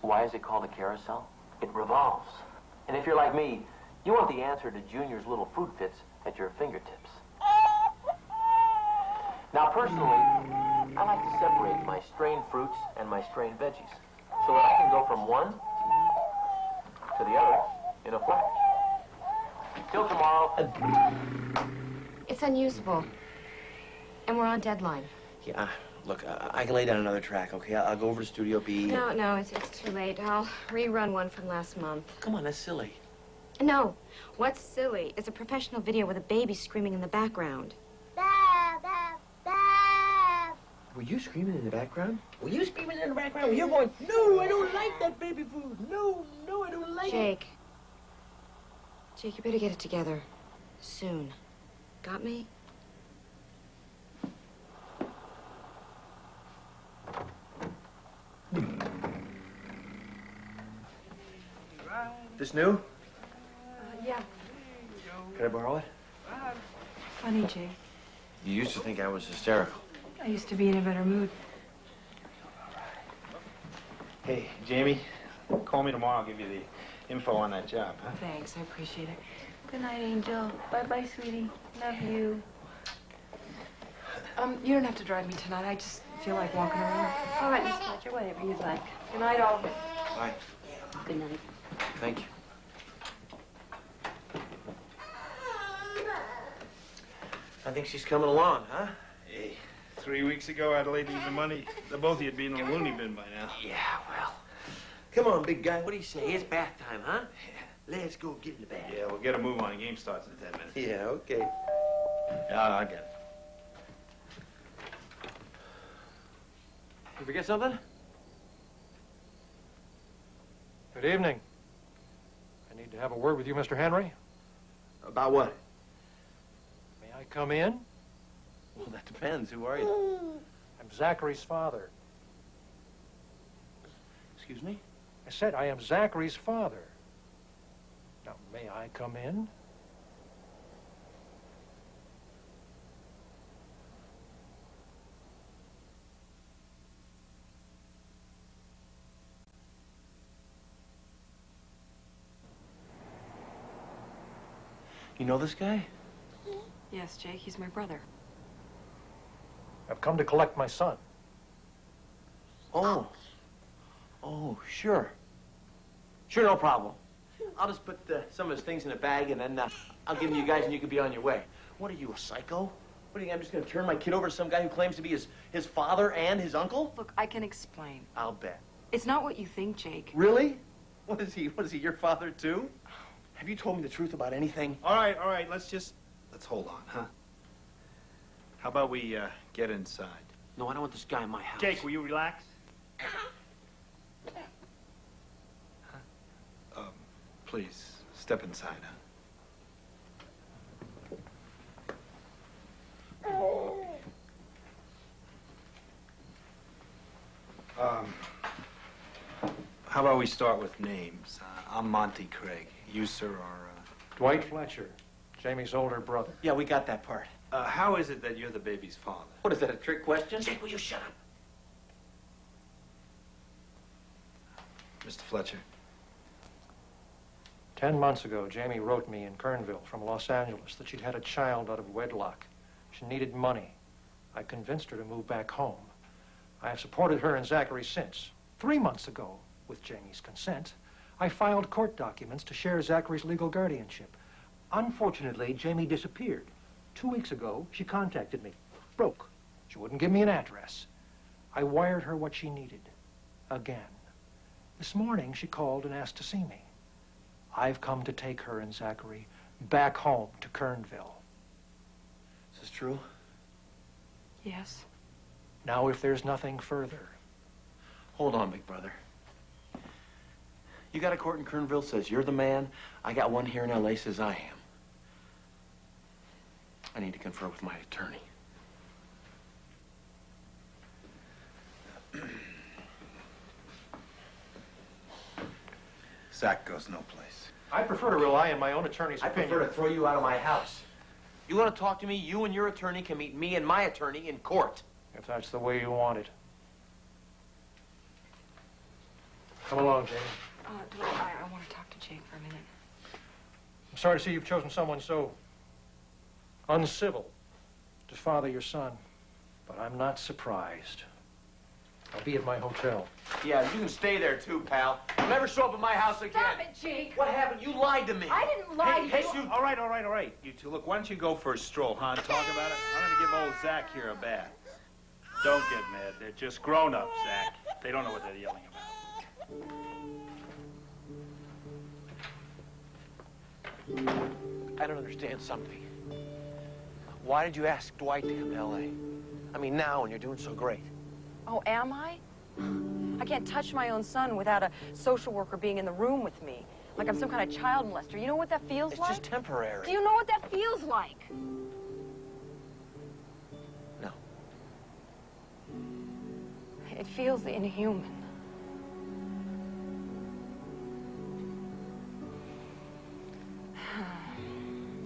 Why is it called a carousel? It revolves. And if you're like me, you want the answer to Junior's little food fits at your fingertips. Now, personally, I like to separate my strained fruits and my strained veggies so that I can go from one to the other in a flash. Till tomorrow. It's unusable. And we're on deadline. Yeah, look, I can lay down another track, okay? I'll go over to Studio B. No, it's too late. I'll rerun one from last month. Come on, that's silly. No, what's silly is a professional video with a baby screaming in the background. Were you screaming in the background? Were you screaming in the background? Were you going, no, I don't like that baby food. No, I don't like it. Jake, you better get it together. Soon. Got me? This new? Yeah. Can I borrow it? Funny, Jake. You used to think I was hysterical. I used to be in a better mood. Hey, Jamie, call me tomorrow. I'll give you the info on that job, huh? Thanks, I appreciate it. Good night, Angel. Bye-bye, sweetie. Love you. You don't have to drive me tonight. I just feel like walking around. All right, Miss Fletcher, whatever you like. Good night, all. Bye. Good night. Thank you. I think she's coming along, huh? Hey, 3 weeks ago, Adelaide needed the money. The both of you'd be in the loony bin by now. Yeah, well. Come on, big guy. What do you say? It's bath time, huh? Let's go get in the bath. Yeah, we'll get a move on. The game starts in 10 minutes. Yeah, okay. Yeah, I get it. You forget something? Good evening. I need to have a word with you, Mr. Henry. About what? May I come in? Well, that depends. Who are you? I'm Zachary's father. Excuse me? I said I am Zachary's father. Now, may I come in? You know this guy? Yes, Jake, he's my brother. I've come to collect my son. Oh. Oh, sure. Sure, no problem. I'll just put some of his things in a bag, and then I'll give them to you guys, and you can be on your way. What are you, a psycho? What do you think, I'm just going to turn my kid over to some guy who claims to be his father and his uncle? Look, I can explain. I'll bet. It's not what you think, Jake. Really? What is he, your father, too? Have you told me the truth about anything? All right, let's hold on, huh? How about we get inside? No, I don't want this guy in my house. Jake, will you relax? Please, step inside, huh? How about we start with names? I'm Monty Craig. You, sir, are... Dwight Fletcher, Jamie's older brother. Yeah, we got that part. How is it that you're the baby's father? What is that, a trick question? Jake, will you shut up? Mr. Fletcher. 10 months ago, Jamie wrote me in Kernville from Los Angeles that she'd had a child out of wedlock. She needed money. I convinced her to move back home. I have supported her and Zachary since. 3 months ago, with Jamie's consent, I filed court documents to share Zachary's legal guardianship. Unfortunately, Jamie disappeared. 2 weeks ago, she contacted me. Broke. She wouldn't give me an address. I wired her what she needed. Again. This morning, she called and asked to see me. I've come to take her and Zachary back home to Kernville. Is this true? Yes. Now, if there's nothing further. Hold on, big brother. You got a court in Kernville says you're the man. I got one here in L.A. says I am. I need to confer with my attorney. Zach goes no place. I prefer to rely on my own attorney's I opinion. prefer to throw you out of my house. You want to talk to me? You and your attorney can meet me and my attorney in court. If that's the way you want it. Come along, Jamie. Dwight, I want to talk to Jake for a minute. I'm sorry to see you've chosen someone so uncivil to father your son, but I'm not surprised. I'll be at my hotel. Yeah, you can stay there too, pal. You'll never show up at my house again. Stop it, Jake. What happened? You lied to me. I didn't lie to you. All right. You two, look, why don't you go for a stroll, huh, and talk about it? I'm gonna give old Zach here a bath. Don't get mad. They're just grown-ups, Zach. They don't know what they're yelling about. I don't understand something. Why did you ask Dwight to come to L.A.? I mean, now when you're doing so great. Oh, am I? I can't touch my own son without a social worker being in the room with me. Like I'm some kind of child molester. You know what that feels like? It's just temporary. Do you know what that feels like? No. It feels inhuman.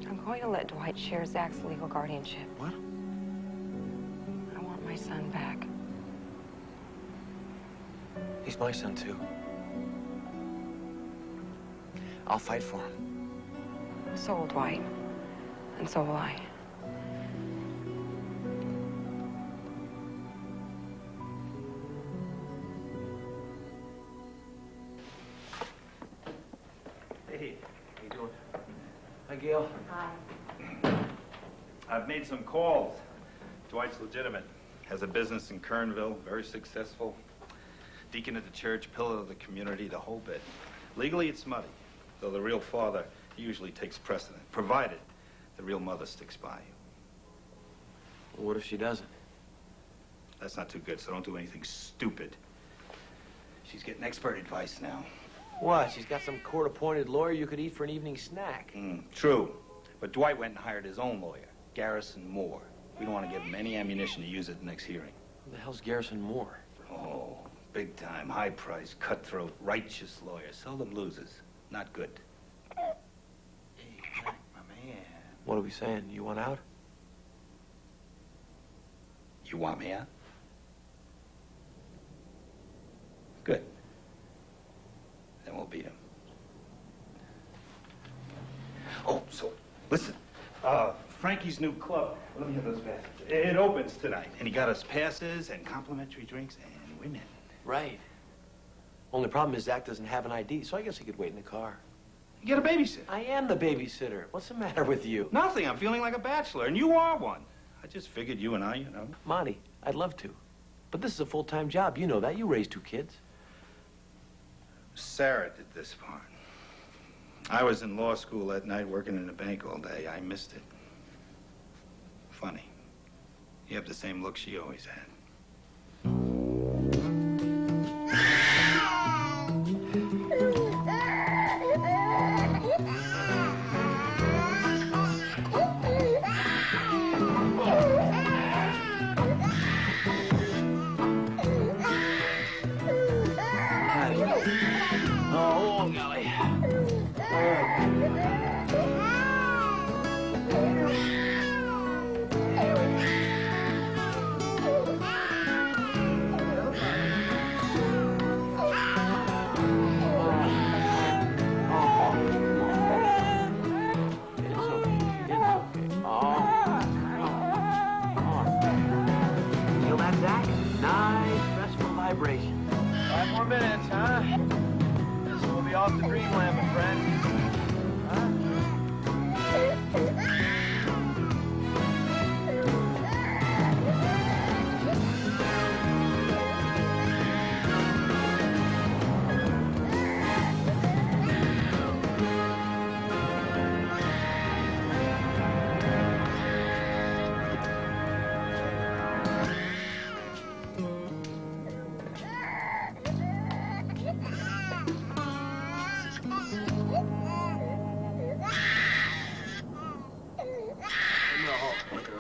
I'm going to let Dwight share Zach's legal guardianship. What? I want my son back. He's my son, too. I'll fight for him. So will Dwight. And so will I. Hey, how you doing? Hi, Gail. Hi. I've made some calls. Dwight's legitimate. Has a business in Kernville, very successful. Deacon of the church, pillar of the community, the whole bit. Legally, it's muddy, though the real father usually takes precedent, provided the real mother sticks by you. Well, what if she doesn't? That's not too good, so don't do anything stupid. She's getting expert advice now. What? She's got some court-appointed lawyer you could eat for an evening snack. True. But Dwight went and hired his own lawyer, Garrison Moore. We don't want to give him any ammunition to use at the next hearing. Who the hell's Garrison Moore? Oh, big time, high price, cutthroat, righteous lawyer. Seldom loses. Not good. Hey, Jack, my man. What are we saying? You want out? You want me out? Good. Then we'll beat him. Oh, so, listen. Frankie's new club. Let me have those passes. It opens tonight. And he got us passes and complimentary drinks and women. Right. Only problem is Zach doesn't have an ID, so I guess he could wait in the car. You get a babysitter. I am the babysitter. What's the matter with you? Nothing. I'm feeling like a bachelor, and you are one. I just figured you and I, you know. Monty, I'd love to. But this is a full-time job. You know that. You raised 2 kids. Sarah did this part. I was in law school that night working in a bank all day. I missed it. Funny. You have the same look she always had. Oh, golly. Feel that, Zach? Nice, restful vibration. 5 more minutes, huh? This will be off the dreamland, my friend.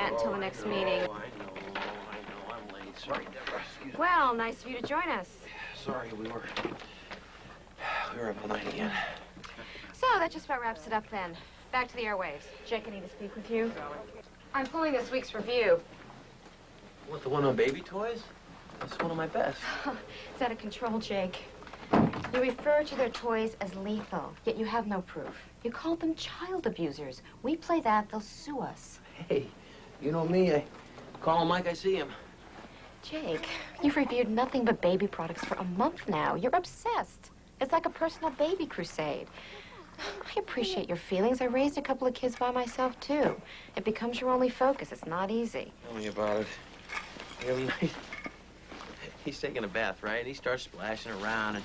Until the next meeting. I know, I'm late. Sorry, Deborah. Excuse me. Well, nice of you to join us. Sorry, we were up all night again. So that just about wraps it up then. Back to the airwaves. Jake, I need to speak with you. I'm pulling this week's review. What, the one on baby toys? That's one of my best. It's out of control, Jake. You refer to their toys as lethal, yet you have no proof. You called them child abusers. We play that, they'll sue us. Hey, you know me, I call him like I see him. Jake, you've reviewed nothing but baby products for a month now. You're obsessed. It's like a personal baby crusade. I appreciate your feelings. I raised a couple of kids by myself, too. It becomes your only focus. It's not easy. Tell me about it. The other night, he's taking a bath, right? He starts splashing around, and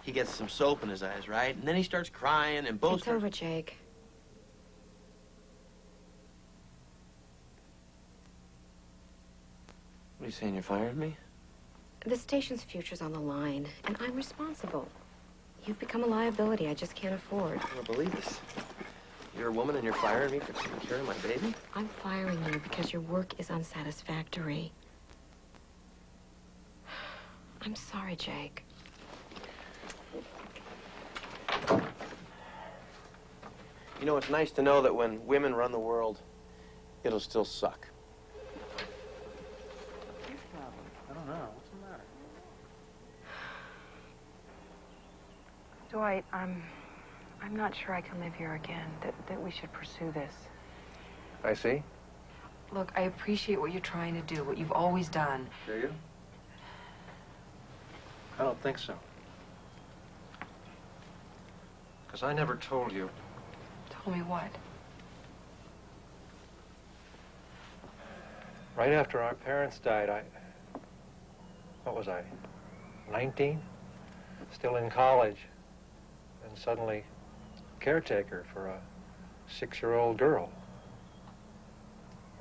he gets some soap in his eyes, right? And then he starts crying, and both... It's over, Jake. What are you saying, you're firing me? The station's future's on the line, and I'm responsible. You've become a liability I just can't afford. I don't believe this. You're a woman and you're firing me for taking care of my baby? I'm firing you because your work is unsatisfactory. I'm sorry, Jake. You know, it's nice to know that when women run the world, it'll still suck. I don't know. What's the matter? Dwight, I'm not sure I can live here again, that we should pursue this. I see. Look, I appreciate what you're trying to do, what you've always done. Do you? I don't think so. Because I never told you. Told me what? Right after our parents died, what was I, 19? Still in college. And suddenly caretaker for a 6-year-old girl.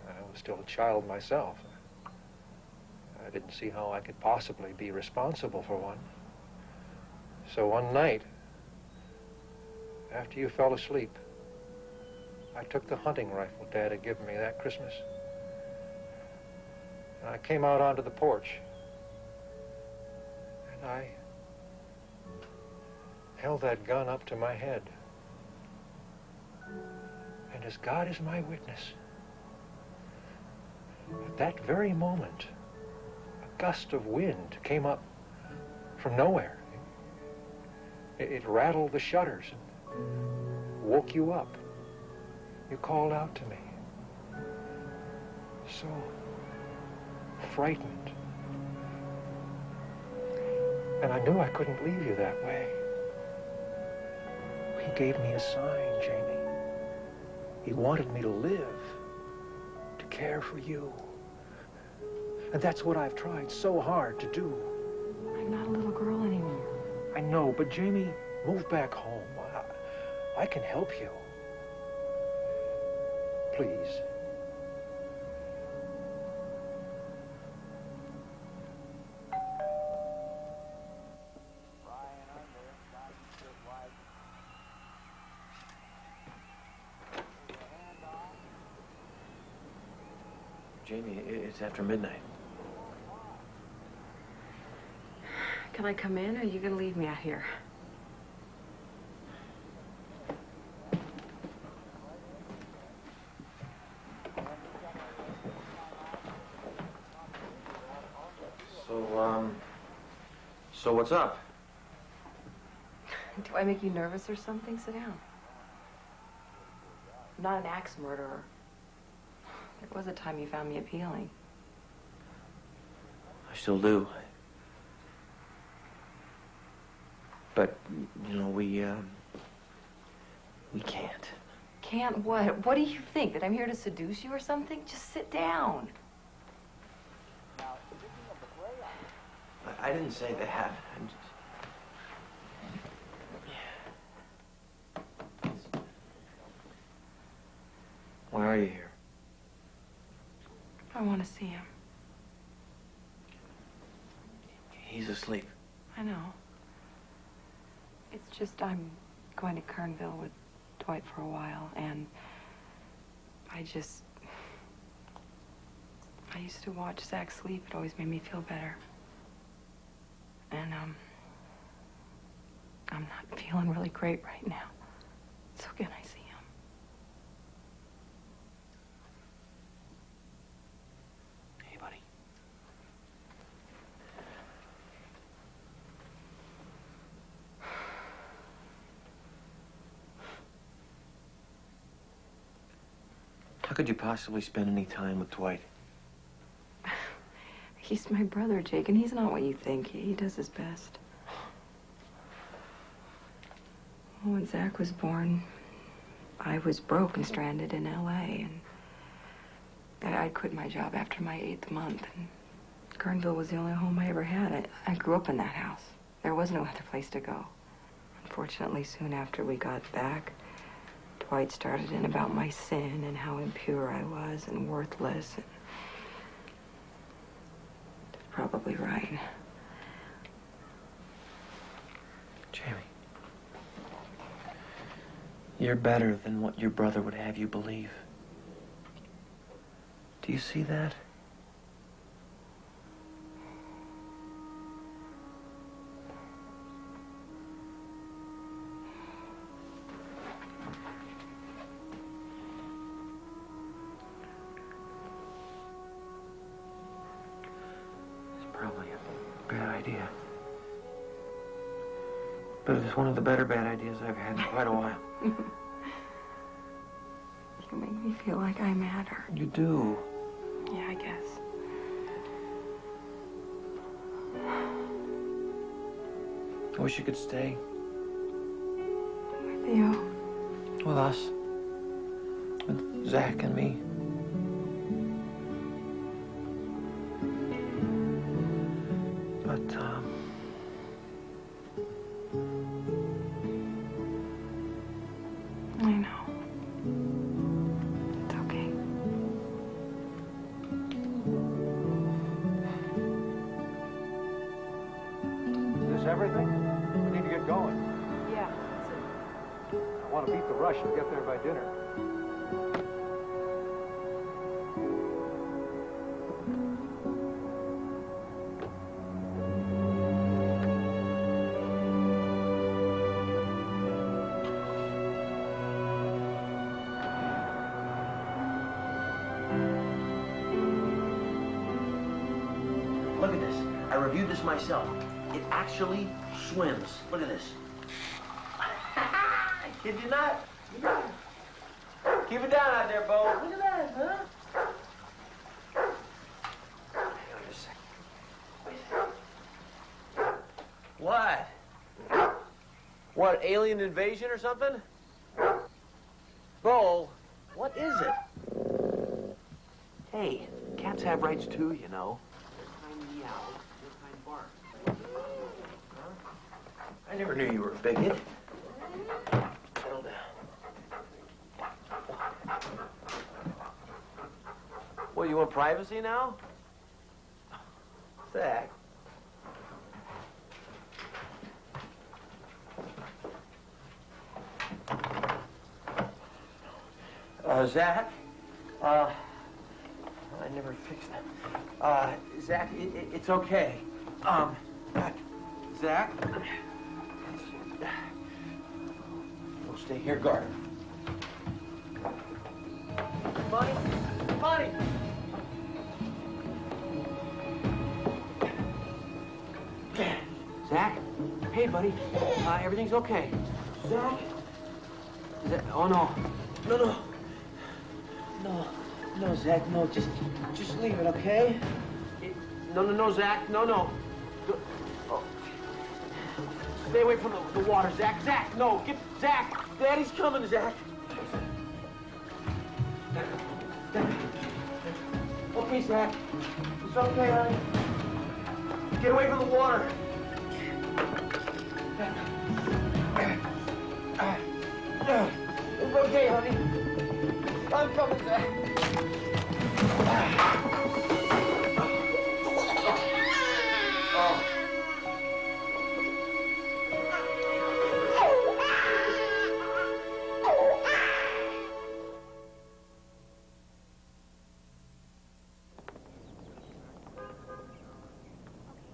I was still a child myself. I'd didn't see how I could possibly be responsible for one. So one night, after you fell asleep, I took the hunting rifle Dad had given me that Christmas. And I came out onto the porch. And I held that gun up to my head. And as God is my witness, at that very moment, a gust of wind came up from nowhere. It rattled the shutters and woke you up. You called out to me. So frightened. And I knew I couldn't leave you that way. He gave me a sign, Jamie. He wanted me to live, to care for you. And that's what I've tried so hard to do. I'm not a little girl anymore. I know, but Jamie, move back home. I can help you. Please. Jamie, it's after midnight. Can I come in, or are you gonna leave me out here? So what's up? Do I make you nervous or something? Sit down. I'm not an axe murderer. There was a time you found me appealing. I still do. But, you know, we can't. Can't what? What do you think? That I'm here to seduce you or something? Just sit down. I didn't say that. Why are you here? I want to see him. He's asleep. I know. It's just I'm going to Kernville with Dwight for a while, and I used to watch Zach sleep. It always made me feel better. And, I'm not feeling really great right now. So can I see him? Hey, buddy. How could you possibly spend any time with Dwight? He's my brother, Jake, and he's not what you think. He does his best. When Zach was born, I was broke and stranded in L.A., and I'd quit my job after my 8th month, and Kernville was the only home I ever had. I grew up in that house. There was no other place to go. Unfortunately, soon after we got back, Dwight started in about my sin and how impure I was and worthless. And he's probably right. Jamie. You're better than what your brother would have you believe. Do you see that? It's probably a bad idea. But it's one of the better bad ideas I've had in quite a while. You make me feel like I matter. You do. Yeah, I guess. I wish you could stay. With you? With us. With Zach and me. But, I know. It's okay. everything? We need to get going. Yeah. I want to beat the rush and get there by dinner. Look at this. I reviewed this myself. It actually swims. Look at this. I kid you not. Keep it down out there, Bo. Look at that, huh? What? What, alien invasion or something? Bo, what is it? Hey, cats have rights too, you know. Kind meow, kind bark. I never knew you were a bigot. Settle down. What, you want privacy now? Zach. Zach? I never fixed that. Zach, it's okay. Zach? We'll stay here guarded. Money? Money! Zach? Hey, buddy. Everything's okay. Zach? Oh, no. No. No, Zach, no. Just leave it, okay? No, Zach. No. Oh. Stay away from the water, Zach. Zach, no. Zach. Daddy's coming, Zach. Okay, Zach. It's okay, honey. Get away from the water. It's okay, honey. I'm coming, Zach.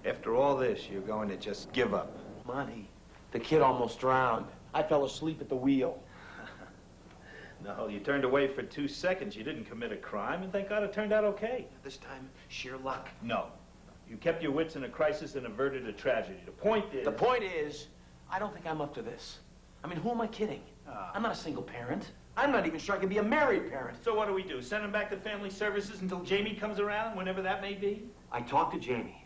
After all this, you're going to just give up. Monty, the kid almost drowned. I fell asleep at the wheel. No, you turned away for 2 seconds. You didn't commit a crime, and thank God it turned out okay. This time, sheer luck. No. You kept your wits in a crisis and averted a tragedy. The point is, I don't think I'm up to this. I mean, who am I kidding? I'm not a single parent. I'm not even sure I can be a married parent. So what do we do? Send him back to family services until Jamie comes around, whenever that may be? I talked to Jamie.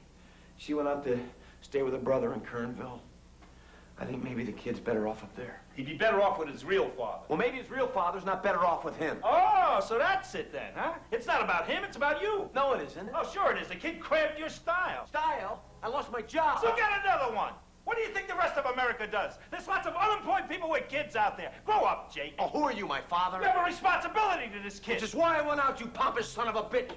She went out to stay with her brother in Kernville. I think maybe the kid's better off up there. He'd be better off with his real father. Well, maybe his real father's not better off with him. Oh, so that's it then, huh? It's not about him, it's about you. No, it isn't. Oh, sure it is. The kid cramped your style. Style? I lost my job. So get another one. What do you think the rest of America does? There's lots of unemployed people with kids out there. Grow up, Jake. Oh, who are you, my father? You have a responsibility to this kid. Which is why I went out, you pompous son of a bitch.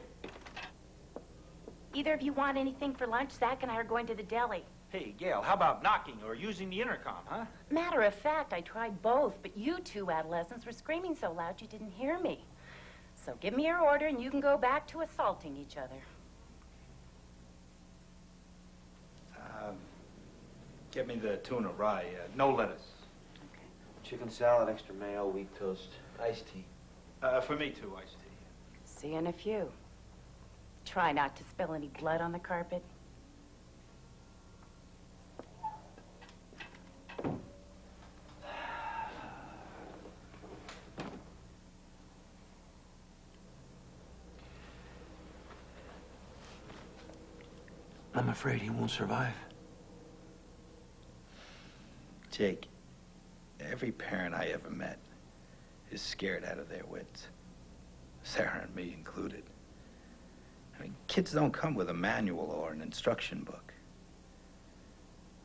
Either of you want anything for lunch? Zach and I are going to the deli. Hey, Gail, how about knocking or using the intercom, huh? Matter of fact, I tried both, but you two adolescents were screaming so loud you didn't hear me. So give me your order and you can go back to assaulting each other. Get me the tuna rye, no lettuce. Chicken salad, extra mayo, wheat toast, iced tea. For me too, iced tea. See you in a few. Try not to spill any blood on the carpet. I'm afraid he won't survive. Jake, every parent I ever met is scared out of their wits. Sarah and me included. I mean, kids don't come with a manual or an instruction book.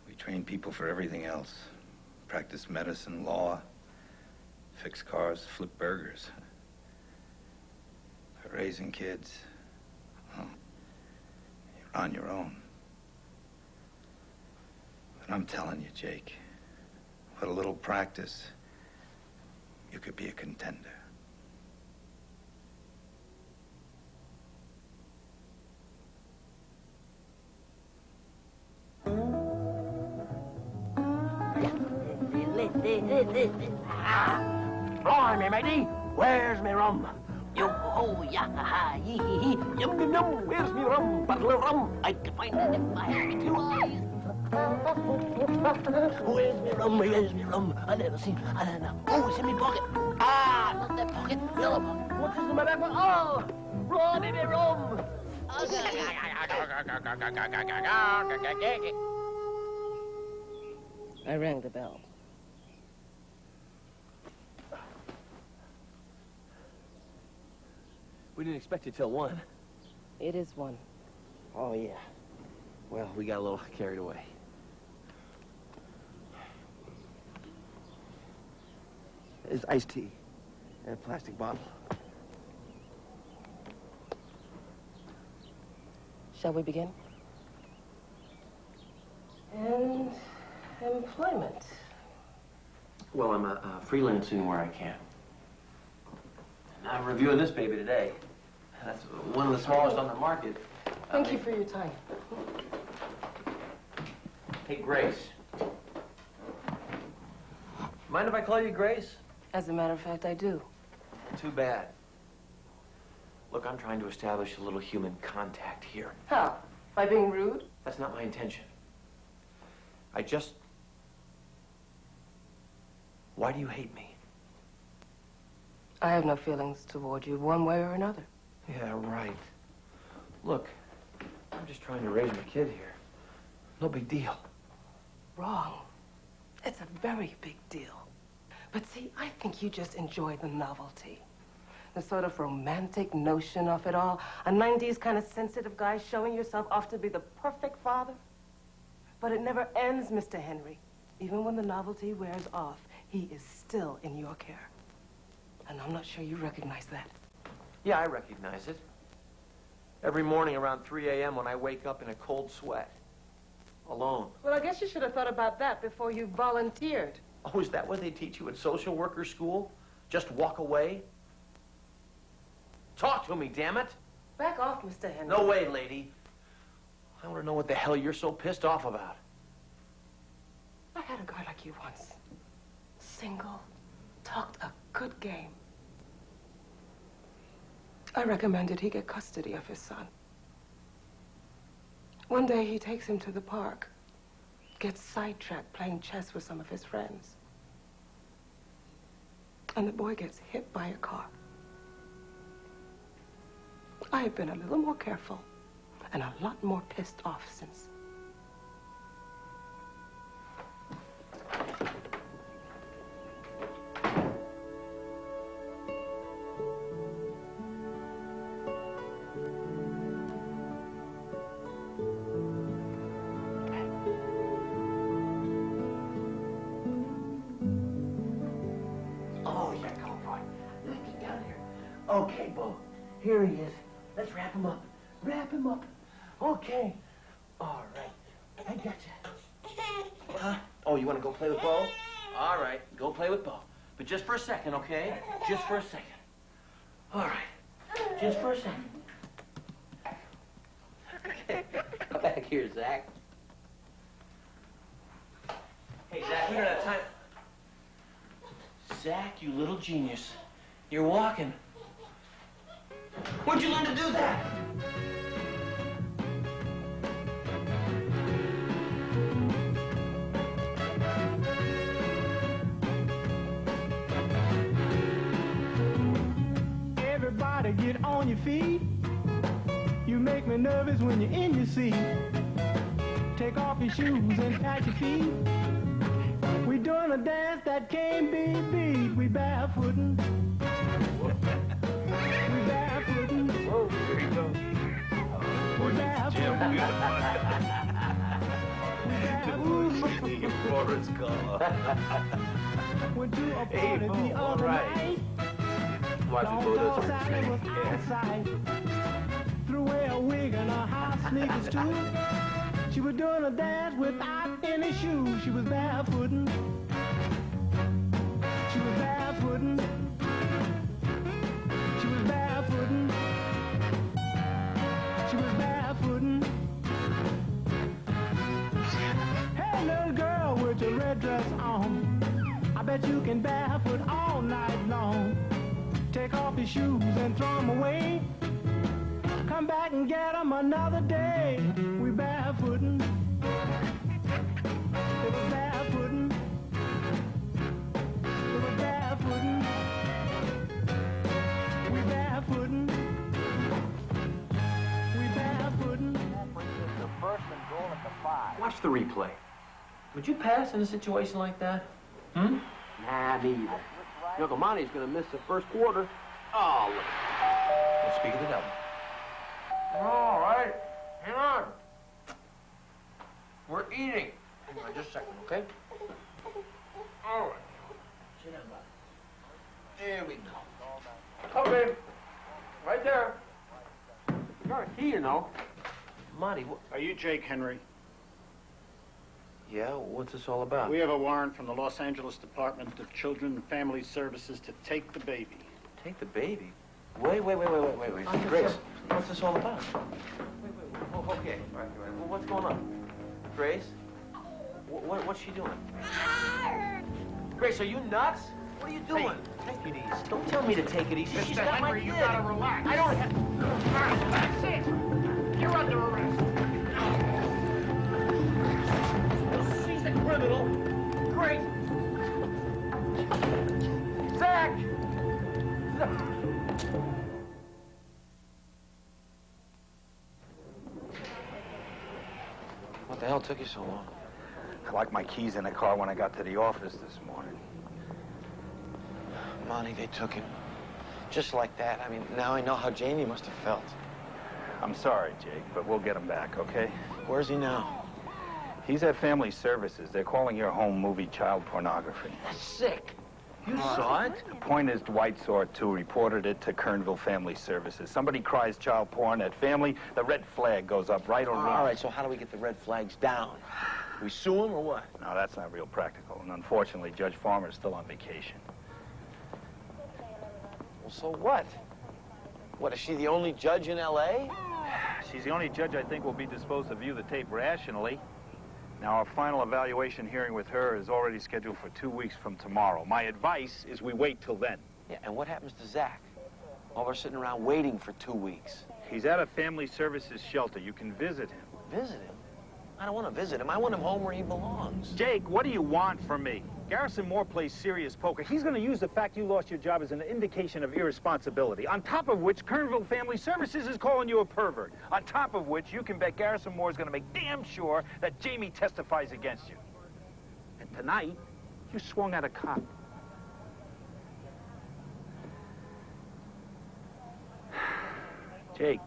We train people for everything else. Practice medicine, law, fix cars, flip burgers. But raising kids, well, you're on your own. But I'm telling you, Jake, with a little practice, you could be a contender. Blimey, matey, where's me rum? Yo ho, ya ha, yee hee hee, yum yum yum, where's me rum? Bottle of rum, I could find it if I had 2 eyes. Where's me rum? Where's me rum? I never seen. I don't know. Oh, it's in me pocket. Ah, not that pocket. The other pocket. What's this in my back pocket? Oh, Ronnie, me rum. I rang the bell. We didn't expect you till 1. It is 1. Oh, yeah. Well, we got a little carried away. It's iced tea in a plastic bottle. Shall we begin? And employment. Well, I'm freelancing where I can. And I'm reviewing this baby today. That's one of the smallest on the market. Thank you for your time. Hey, Grace. Mind if I call you Grace? As a matter of fact, I do. Too bad. Look, I'm trying to establish a little human contact here. How? By being rude? That's not my intention. Why do you hate me? I have no feelings toward you one way or another. Yeah, right. Look, I'm just trying to raise my kid here. No big deal. Wrong. It's a very big deal. But see, I think you just enjoy the novelty. The sort of romantic notion of it all. A 90s kind of sensitive guy showing yourself off to be the perfect father. But it never ends, Mr. Henry. Even when the novelty wears off, he is still in your care. And I'm not sure you recognize that. Yeah, I recognize it. Every morning around 3 a.m. when I wake up in a cold sweat. Alone. Well, I guess you should have thought about that before you volunteered. Oh, is that what they teach you at social worker school? Just walk away? Talk to me, damn it! Back off, Mr. Henry. No way, lady. I want to know what the hell you're so pissed off about. I had a guy like you once. Single. Talked a good game. I recommended he get custody of his son. One day he takes him to the park. Gets sidetracked playing chess with some of his friends. And the boy gets hit by a car. I have been a little more careful and a lot more pissed off since. Okay, Bo. Here he is. Let's wrap him up. Wrap him up. Okay. All right. I gotcha. Huh? Oh, you want to go play with Bo? All right, go play with Bo. But just for a second, okay? Just for a second. All right. Just for a second. Okay. Come back here, Zach. Hey, Zach, we don't have time. Zach, you little genius. You're walking. When'd you learn to do that? Everybody get on your feet. You make me nervous when you're in your seat. Take off your shoes and pat your feet. We doing a dance that can't be beat. We barefootin'. Whoa, here he goes. Forrest Gump. Went to a Hey, party the all other right. night. Watching photos of Sally was out of sight. Threw away a wig and her high sneakers too. She was doing a dance without any shoes. She was barefooting. She was barefooting. She was barefooting. She was barefooting. Hey, little girl with your red dress on. I bet you can barefoot all night long. Take off your shoes and throw them away. Come back and get them another day. We barefooting. It was barefooting. It was barefooting. We barefooting. We barefooting. The first and goal at the 5. Watch the replay. Would you pass in a situation like that? Nah, neither. Uncle Monty's gonna miss the first quarter. Oh, look. Let's speak of the devil. All right. Hang on. We're eating. Hang on just a second, okay? All right. Sit down, buddy. There we go. Okay. Right there. You're a key, you know. Monty, Are you Jake Henry? Yeah, what's this all about? We have a warrant from the Los Angeles Department of Children and Family Services to take the baby. Take the baby? Wait. Grace, what's this all about? Wait. Oh, okay. All right. Well, what's going on? Grace? What's she doing? Grace, are you nuts? What are you doing? Hey, take it easy. Don't tell me to take it easy. She's Mr. got my Henry, kid. you gotta relax. I don't have... All right, that's it. You're under arrest. She's a criminal. Great. Zach! What the hell took you so long? I locked my keys in the car when I got to the office this morning. Monty, they took him. Just like that. I mean, now I know how Jamie must have felt. I'm sorry, Jake, but we'll get him back, okay? Where's he now? He's at Family Services. They're calling your home movie child pornography. That's sick. You saw it? The point is, Dwight saw it too, reported it to Kernville Family Services. Somebody cries child porn at family, the red flag goes up, right or wrong. All right, so how do we get the red flags down? We sue him or what? No, that's not real practical. And unfortunately, Judge Farmer's still on vacation. Well, so what? What, is she the only judge in L.A.? She's the only judge I think will be disposed to view the tape rationally. Now, our final evaluation hearing with her is already scheduled for 2 weeks from tomorrow. My advice is we wait till then. Yeah, and what happens to Zach? While we're sitting around waiting for 2 weeks. He's at a Family Services shelter. You can visit him. Visit him? I don't want to visit him. I want him home where he belongs. Jake, what do you want from me? Garrison Moore plays serious poker. He's going to use the fact you lost your job as an indication of irresponsibility. On top of which, Kernville Family Services is calling you a pervert. On top of which, you can bet Garrison Moore is going to make damn sure that Jamie testifies against you. And tonight, you swung at a cop. Jake,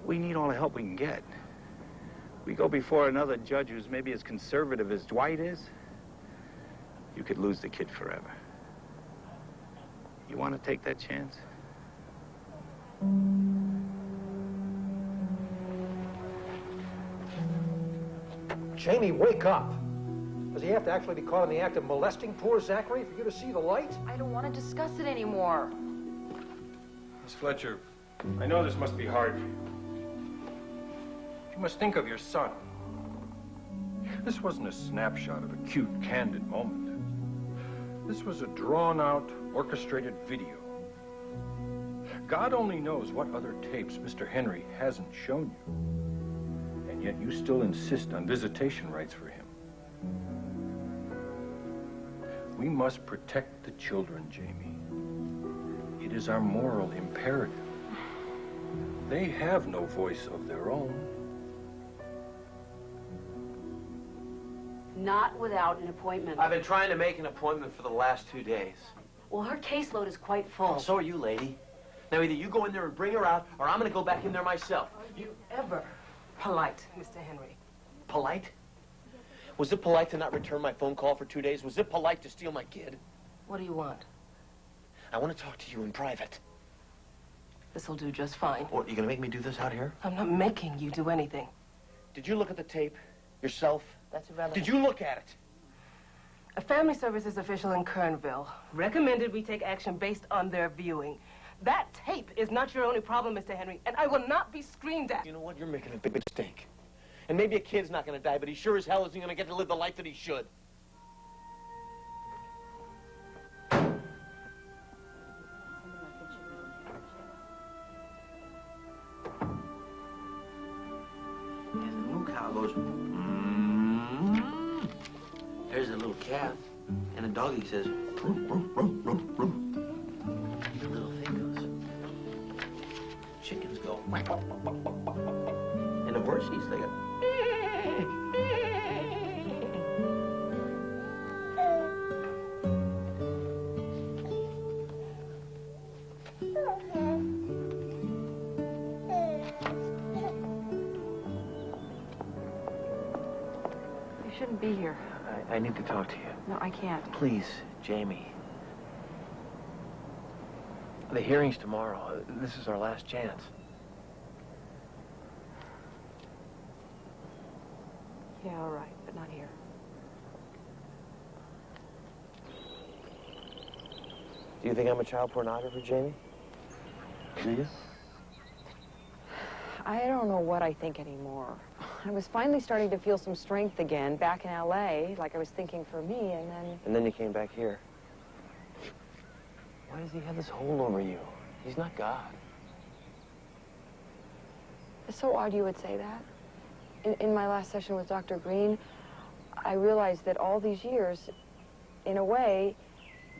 we need all the help we can get. We go before another judge who's maybe as conservative as Dwight is, you could lose the kid forever. You want to take that chance? Jamie, wake up. Does he have to actually be caught in the act of molesting poor Zachary for you to see the light? I don't want to discuss it anymore. Miss Fletcher, I know this must be hard for you. You must think of your son. This wasn't a snapshot of a cute, candid moment. This was a drawn-out, orchestrated video. God only knows what other tapes Mr. Henry hasn't shown you. And yet you still insist on visitation rights for him. We must protect the children, Jamie. It is our moral imperative. They have no voice of their own. Not without an appointment. I've been trying to make an appointment for the last 2 days. Well, her caseload is quite full. So are you, lady. Now, either you go in there and bring her out, or I'm going to go back in there myself. Are you ever polite, Mr. Henry? Polite? Was it polite to not return my phone call for 2 days? Was it polite to steal my kid? What do you want? I want to talk to you in private. This'll do just fine. What, you gonna make me do this out here? I'm not making you do anything. Did you look at the tape yourself? That's irrelevant. Did you look at it? A family services official in Kernville recommended we take action based on their viewing. That tape is not your only problem, Mr. Henry, and I will not be screamed at. You know what? You're making a big mistake. And maybe a kid's not gonna die, but he sure as hell isn't gonna get to live the life that he should. And the moo cow goes, mm. There's a little calf, and the doggy says, rum, rum, rum, rum, rum. The little thing goes, chickens go, quack, quack, quack, quack, quack, quack, quack. And the horsies, they go, You shouldn't be here. I need to talk to you. No, I can't. Please, Jamie. The hearing's tomorrow. This is our last chance. Yeah, all right, but not here. Do you think I'm a child pornographer, Jamie? Do you? I don't know what I think anymore. I was finally starting to feel some strength again back in L.A., like I was thinking for me, and then... And then you came back here. Why does he have this hold over you? He's not God. It's so odd you would say that. In my last session with Dr. Green, I realized that all these years, in a way,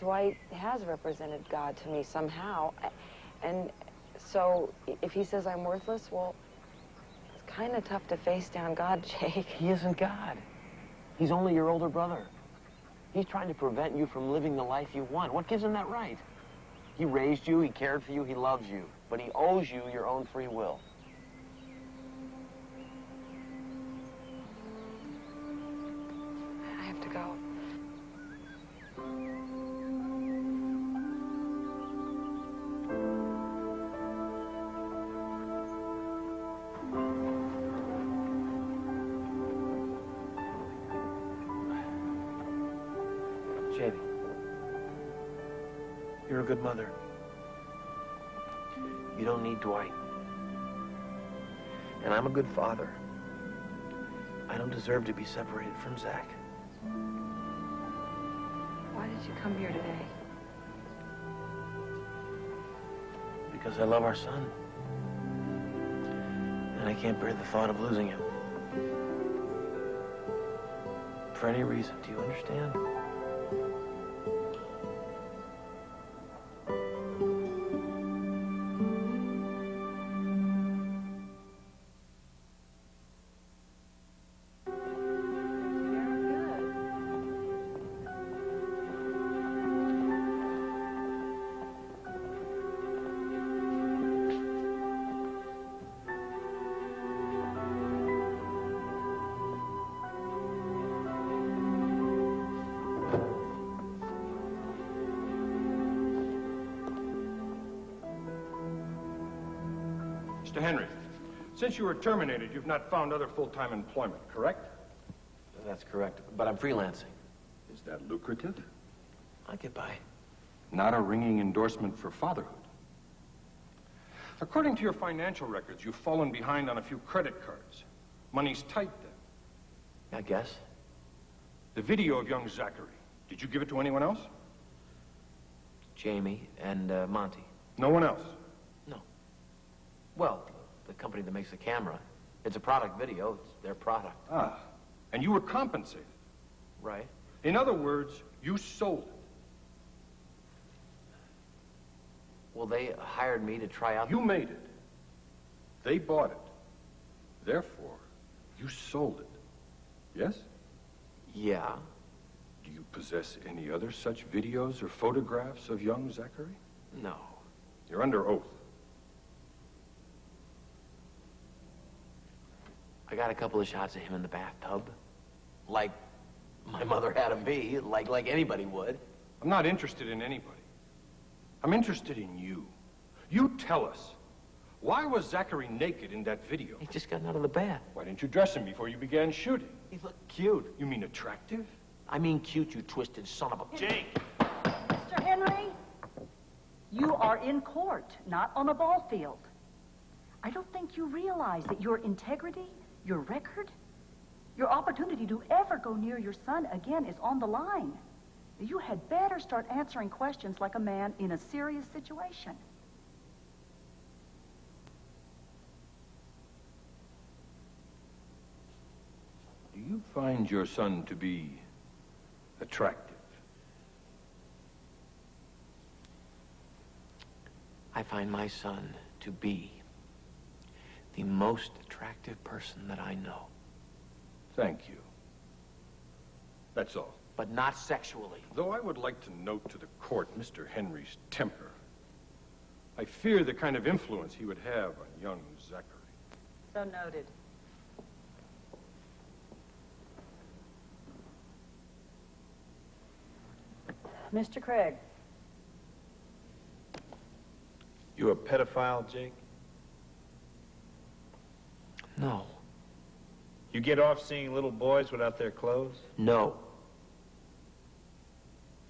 Dwight has represented God to me somehow. And so if he says I'm worthless, well, it's kind of tough to face down God, Jake. He isn't God. He's only your older brother. He's trying to prevent you from living the life you want. What gives him that right? He raised you, he cared for you, he loves you. But he owes you your own free will. I have to go. Jamie, you're a good mother. You don't need Dwight. And I'm a good father. I don't deserve to be separated from Zach. Why did you come here today? Because I love our son. And I can't bear the thought of losing him. For any reason, do you understand? Mr. Henry, since you were terminated, you've not found other full-time employment, correct? That's correct, but I'm freelancing. Is that lucrative? I get by. Not a ringing endorsement for fatherhood. According to your financial records, you've fallen behind on a few credit cards. Money's tight then. I guess. The video of young Zachary, did you give it to anyone else? Jamie and Monty. No one else? No. Well, the company that makes the camera. It's a product video. It's their product. Ah, and you were compensated? Right. In other words, you sold it. Well, they hired me to try out... You made it. They bought it. Therefore, you sold it. Yes? Yeah. Do you possess any other such videos or photographs of young Zachary? No. You're under oath. I got a couple of shots of him in the bathtub. Like my mother had of me, like anybody would. I'm not interested in anybody. I'm interested in you. You tell us Why was Zachary naked in that video? He just got out of the bath. Why didn't you dress him before you began shooting? He looked cute. You mean attractive? I mean cute, you twisted son of a... Jake! Mr. Henry, you are in court, not on a ball field. I don't think you realize that your integrity, your record, your opportunity to ever go near your son again is on the line. You had better start answering questions like a man in a serious situation. Do you find your son to be attractive? I find my son to be the most attractive person that I know. Thank you. That's all. But not sexually. Though I would like to note to the court Mr. Henry's temper, I fear the kind of influence he would have on young Zachary. So noted. Mr. Craig. You a pedophile, Jake? No. You get off seeing little boys without their clothes? No.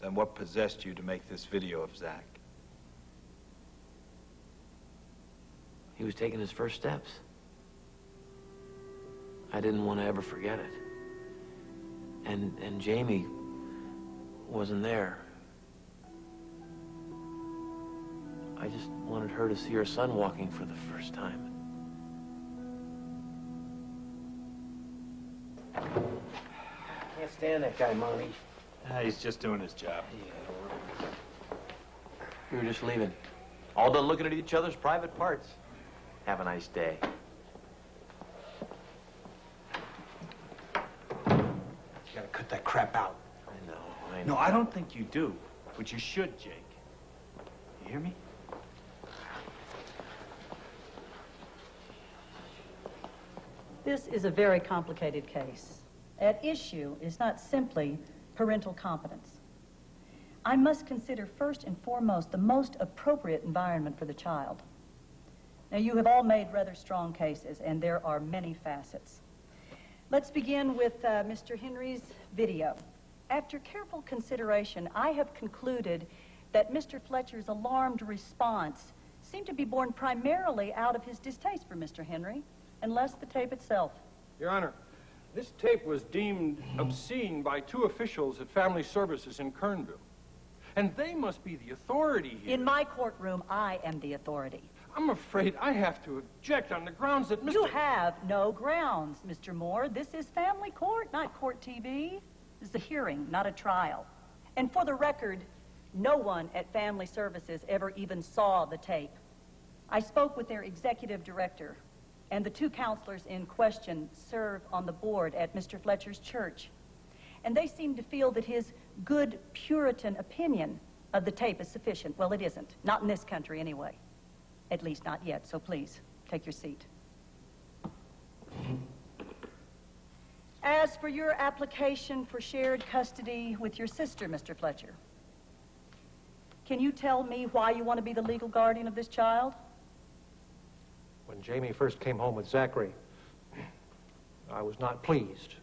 Then what possessed you to make this video of Zach? He was taking his first steps. I didn't want to ever forget it. And Jamie wasn't there. I just wanted her to see her son walking for the first time. Can't stand that guy, Mommy. He's just doing his job. We were just leaving. All done looking at each other's private parts. Have a nice day. You gotta cut that crap out. I know. No, I don't think you do. But you should, Jake. You hear me? This is a very complicated case. At issue is not simply parental competence. I must consider first and foremost the most appropriate environment for the child. Now, you have all made rather strong cases, and there are many facets. Let's begin with Mr. Henry's video. After careful consideration, I have concluded that Mr. Fletcher's alarmed response seemed to be born primarily out of his distaste for Mr. Henry, and less the tape itself. Your Honor, this tape was deemed obscene by 2 officials at Family Services in Kernville. And they must be the authority here. In my courtroom, I am the authority. I'm afraid I have to object on the grounds that Mr. You have no grounds, Mr. Moore. This is family court, not court TV. This is a hearing, not a trial. And for the record, no one at Family Services ever even saw the tape. I spoke with their executive director, and the 2 counselors in question serve on the board at Mr. Fletcher's church. And they seem to feel that his good Puritan opinion of the tape is sufficient. Well, it isn't. Not in this country, anyway. At least not yet, so please, take your seat. As for your application for shared custody with your sister, Mr. Fletcher, can you tell me why you want to be the legal guardian of this child? When Jamie first came home with Zachary, I was not pleased.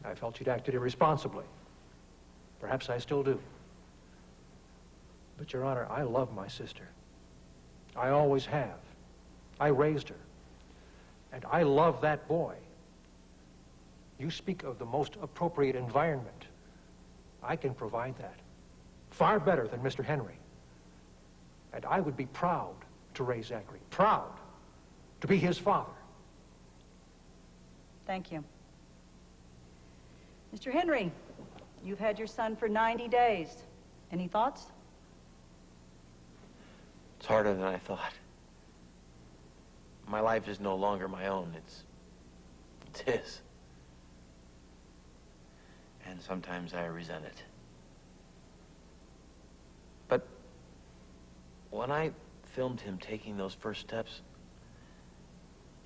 I felt she'd acted irresponsibly. Perhaps I still do. But, Your Honor, I love my sister. I always have. I raised her. And I love that boy. You speak of the most appropriate environment. I can provide that. Far better than Mr. Henry. And I would be proud to raise Zachary. Proud to be his father. Thank you. Mr. Henry, you've had your son for 90 days. Any thoughts? It's harder than I thought. My life is no longer my own. It's his. And sometimes I resent it. But when I filmed him taking those first steps,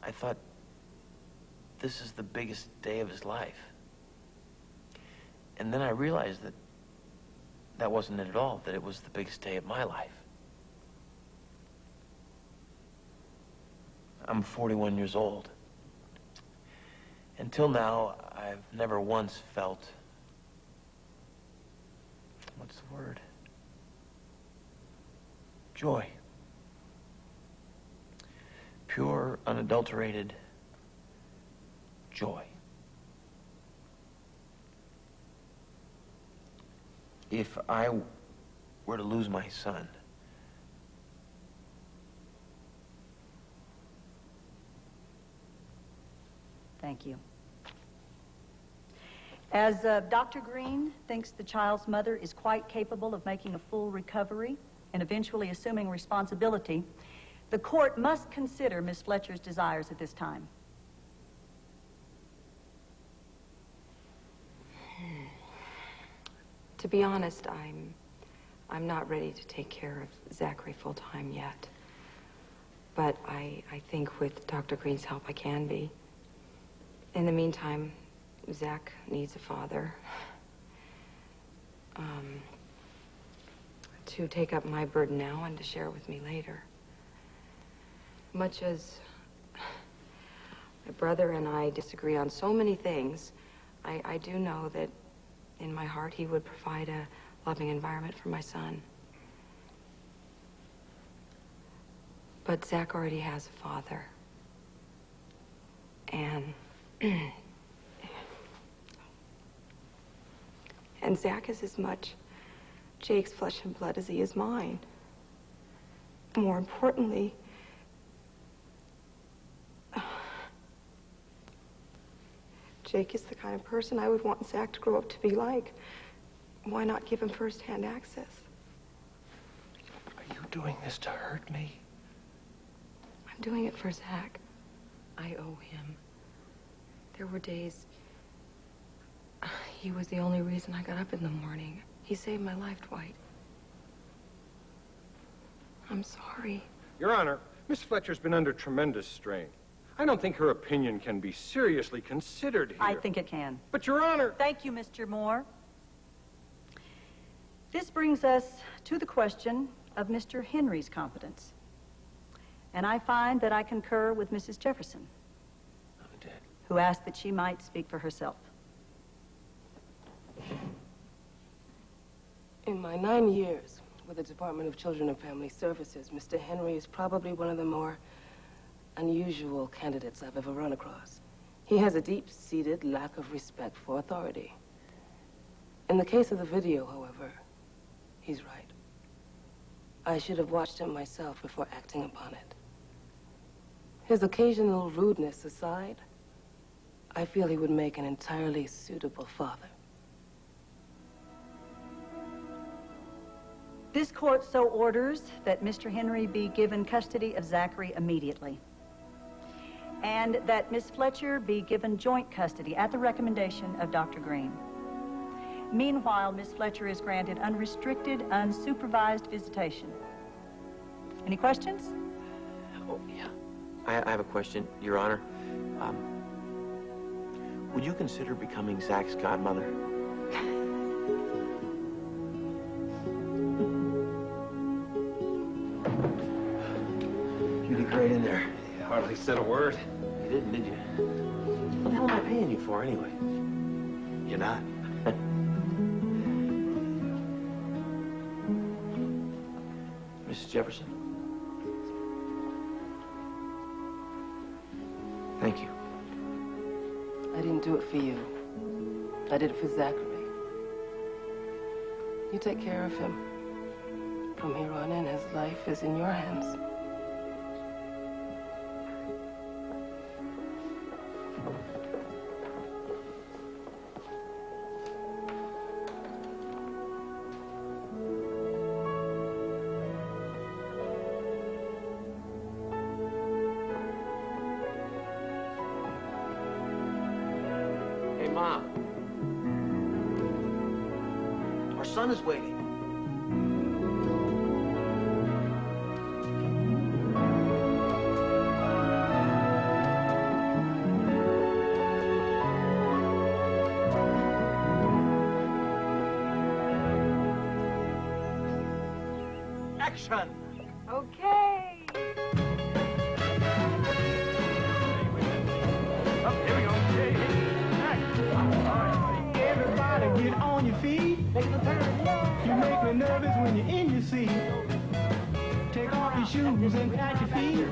I thought, this is the biggest day of his life. And then I realized that that wasn't it at all, that it was the biggest day of my life. I'm 41 years old. Until now, I've never once felt... what's the word? Joy. Pure, unadulterated joy. If I were to lose my son, Thank you. As Dr. Green thinks the child's mother is quite capable of making a full recovery and eventually assuming responsibility, the court must consider Miss Fletcher's desires at this time. To be honest, I'm not ready to take care of Zachary full-time yet. But I think with Dr. Green's help, I can be. In the meantime, Zach needs a father to take up my burden now and to share with me later. Much as my brother and I disagree on so many things, I do know that in my heart he would provide a loving environment for my son. But Zach already has a father. And and Zach is as much Jake's flesh and blood as he is mine. More importantly, Jake is the kind of person I would want Zach to grow up to be like. Why not give him first-hand access? Are you doing this to hurt me? I'm doing it for Zach. I owe him. There were days he was the only reason I got up in the morning. He saved my life, Dwight. I'm sorry. Your Honor, Miss Fletcher's been under tremendous strain. I don't think her opinion can be seriously considered here. I think it can. But, Your Honor... Thank you, Mr. Moore. This brings us to the question of Mr. Henry's competence. And I find that I concur with Mrs. Jefferson, who asked that she might speak for herself. In my 9 years with the Department of Children and Family Services, Mr. Henry is probably one of the more unusual candidates I've ever run across. He has a deep-seated lack of respect for authority. In the case of the video, however, he's right. I should have watched him myself before acting upon it. His occasional rudeness aside, I feel he would make an entirely suitable father. This court so orders that Mr. Henry be given custody of Zachary immediately, and that Miss Fletcher be given joint custody at the recommendation of Dr. Green. Meanwhile, Miss Fletcher is granted unrestricted, unsupervised visitation. Any questions? oh, yeah. I have a question, Your Honor. Would you consider becoming Zach's godmother? You did great in there. You hardly said a word. You didn't, did you? What the hell am I paying you for, anyway? You're not. Mrs. Jefferson? Thank you. I didn't do it for you. I did it for Zachary. You take care of him. From here on in, his life is in your hands. Hey, Mom. Our son is waiting. Action! Okay. shoes and pat your feet.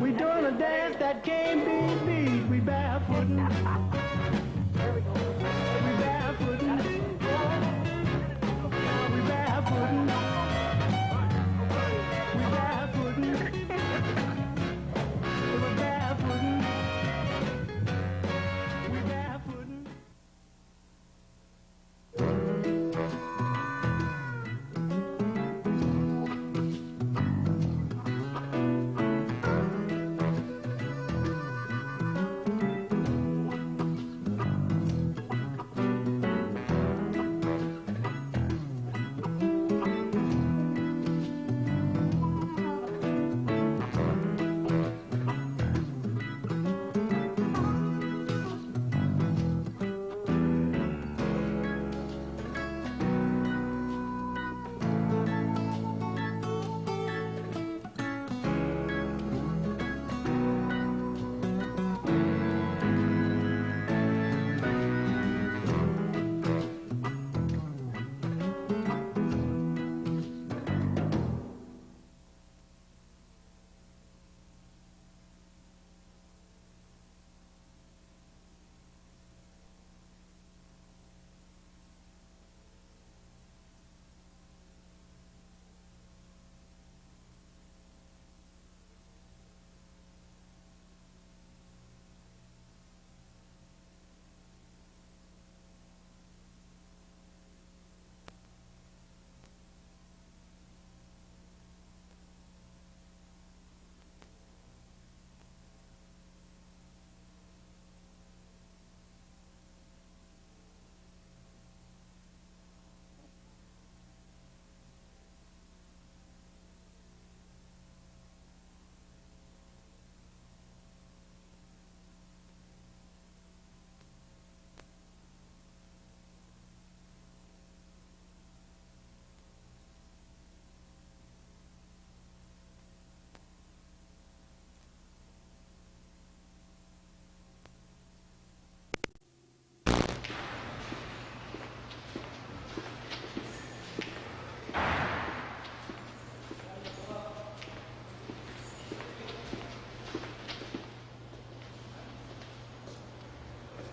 We doing a dance that can't be beat. We barefootin'. We barefootin'. We barefootin'. We barefootin'. We barefootin'. We barefootin'.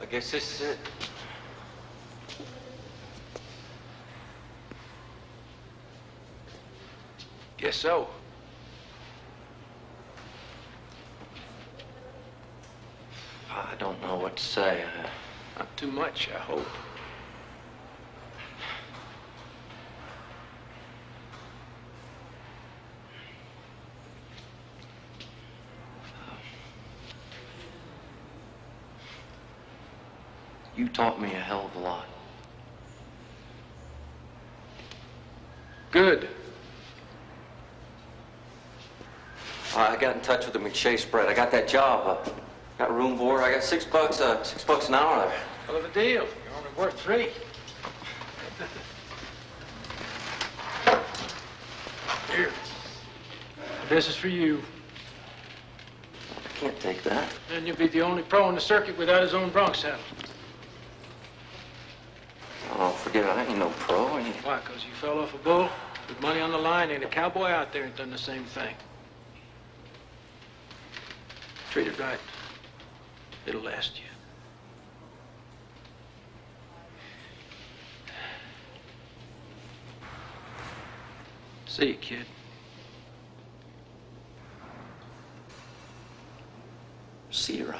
I guess this is it. Guess so. I don't know what to say. Not too much, I hope. You taught me a hell of a lot. Good. I got in touch with the McShay spread. I got that job. Got room board. I got $6, $6 an hour there. Hell of a deal. You're only worth 3. Here. This is for you. I can't take that. And you'll be the only pro in the circuit without his own bronc saddle. Oh, forget it. I ain't no pro. Why? Because you fell off a bull? With money on the line, ain't a cowboy out there ain't done the same thing. Treat it right. It'll last you. See you, kid. See you right.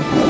Bachelor.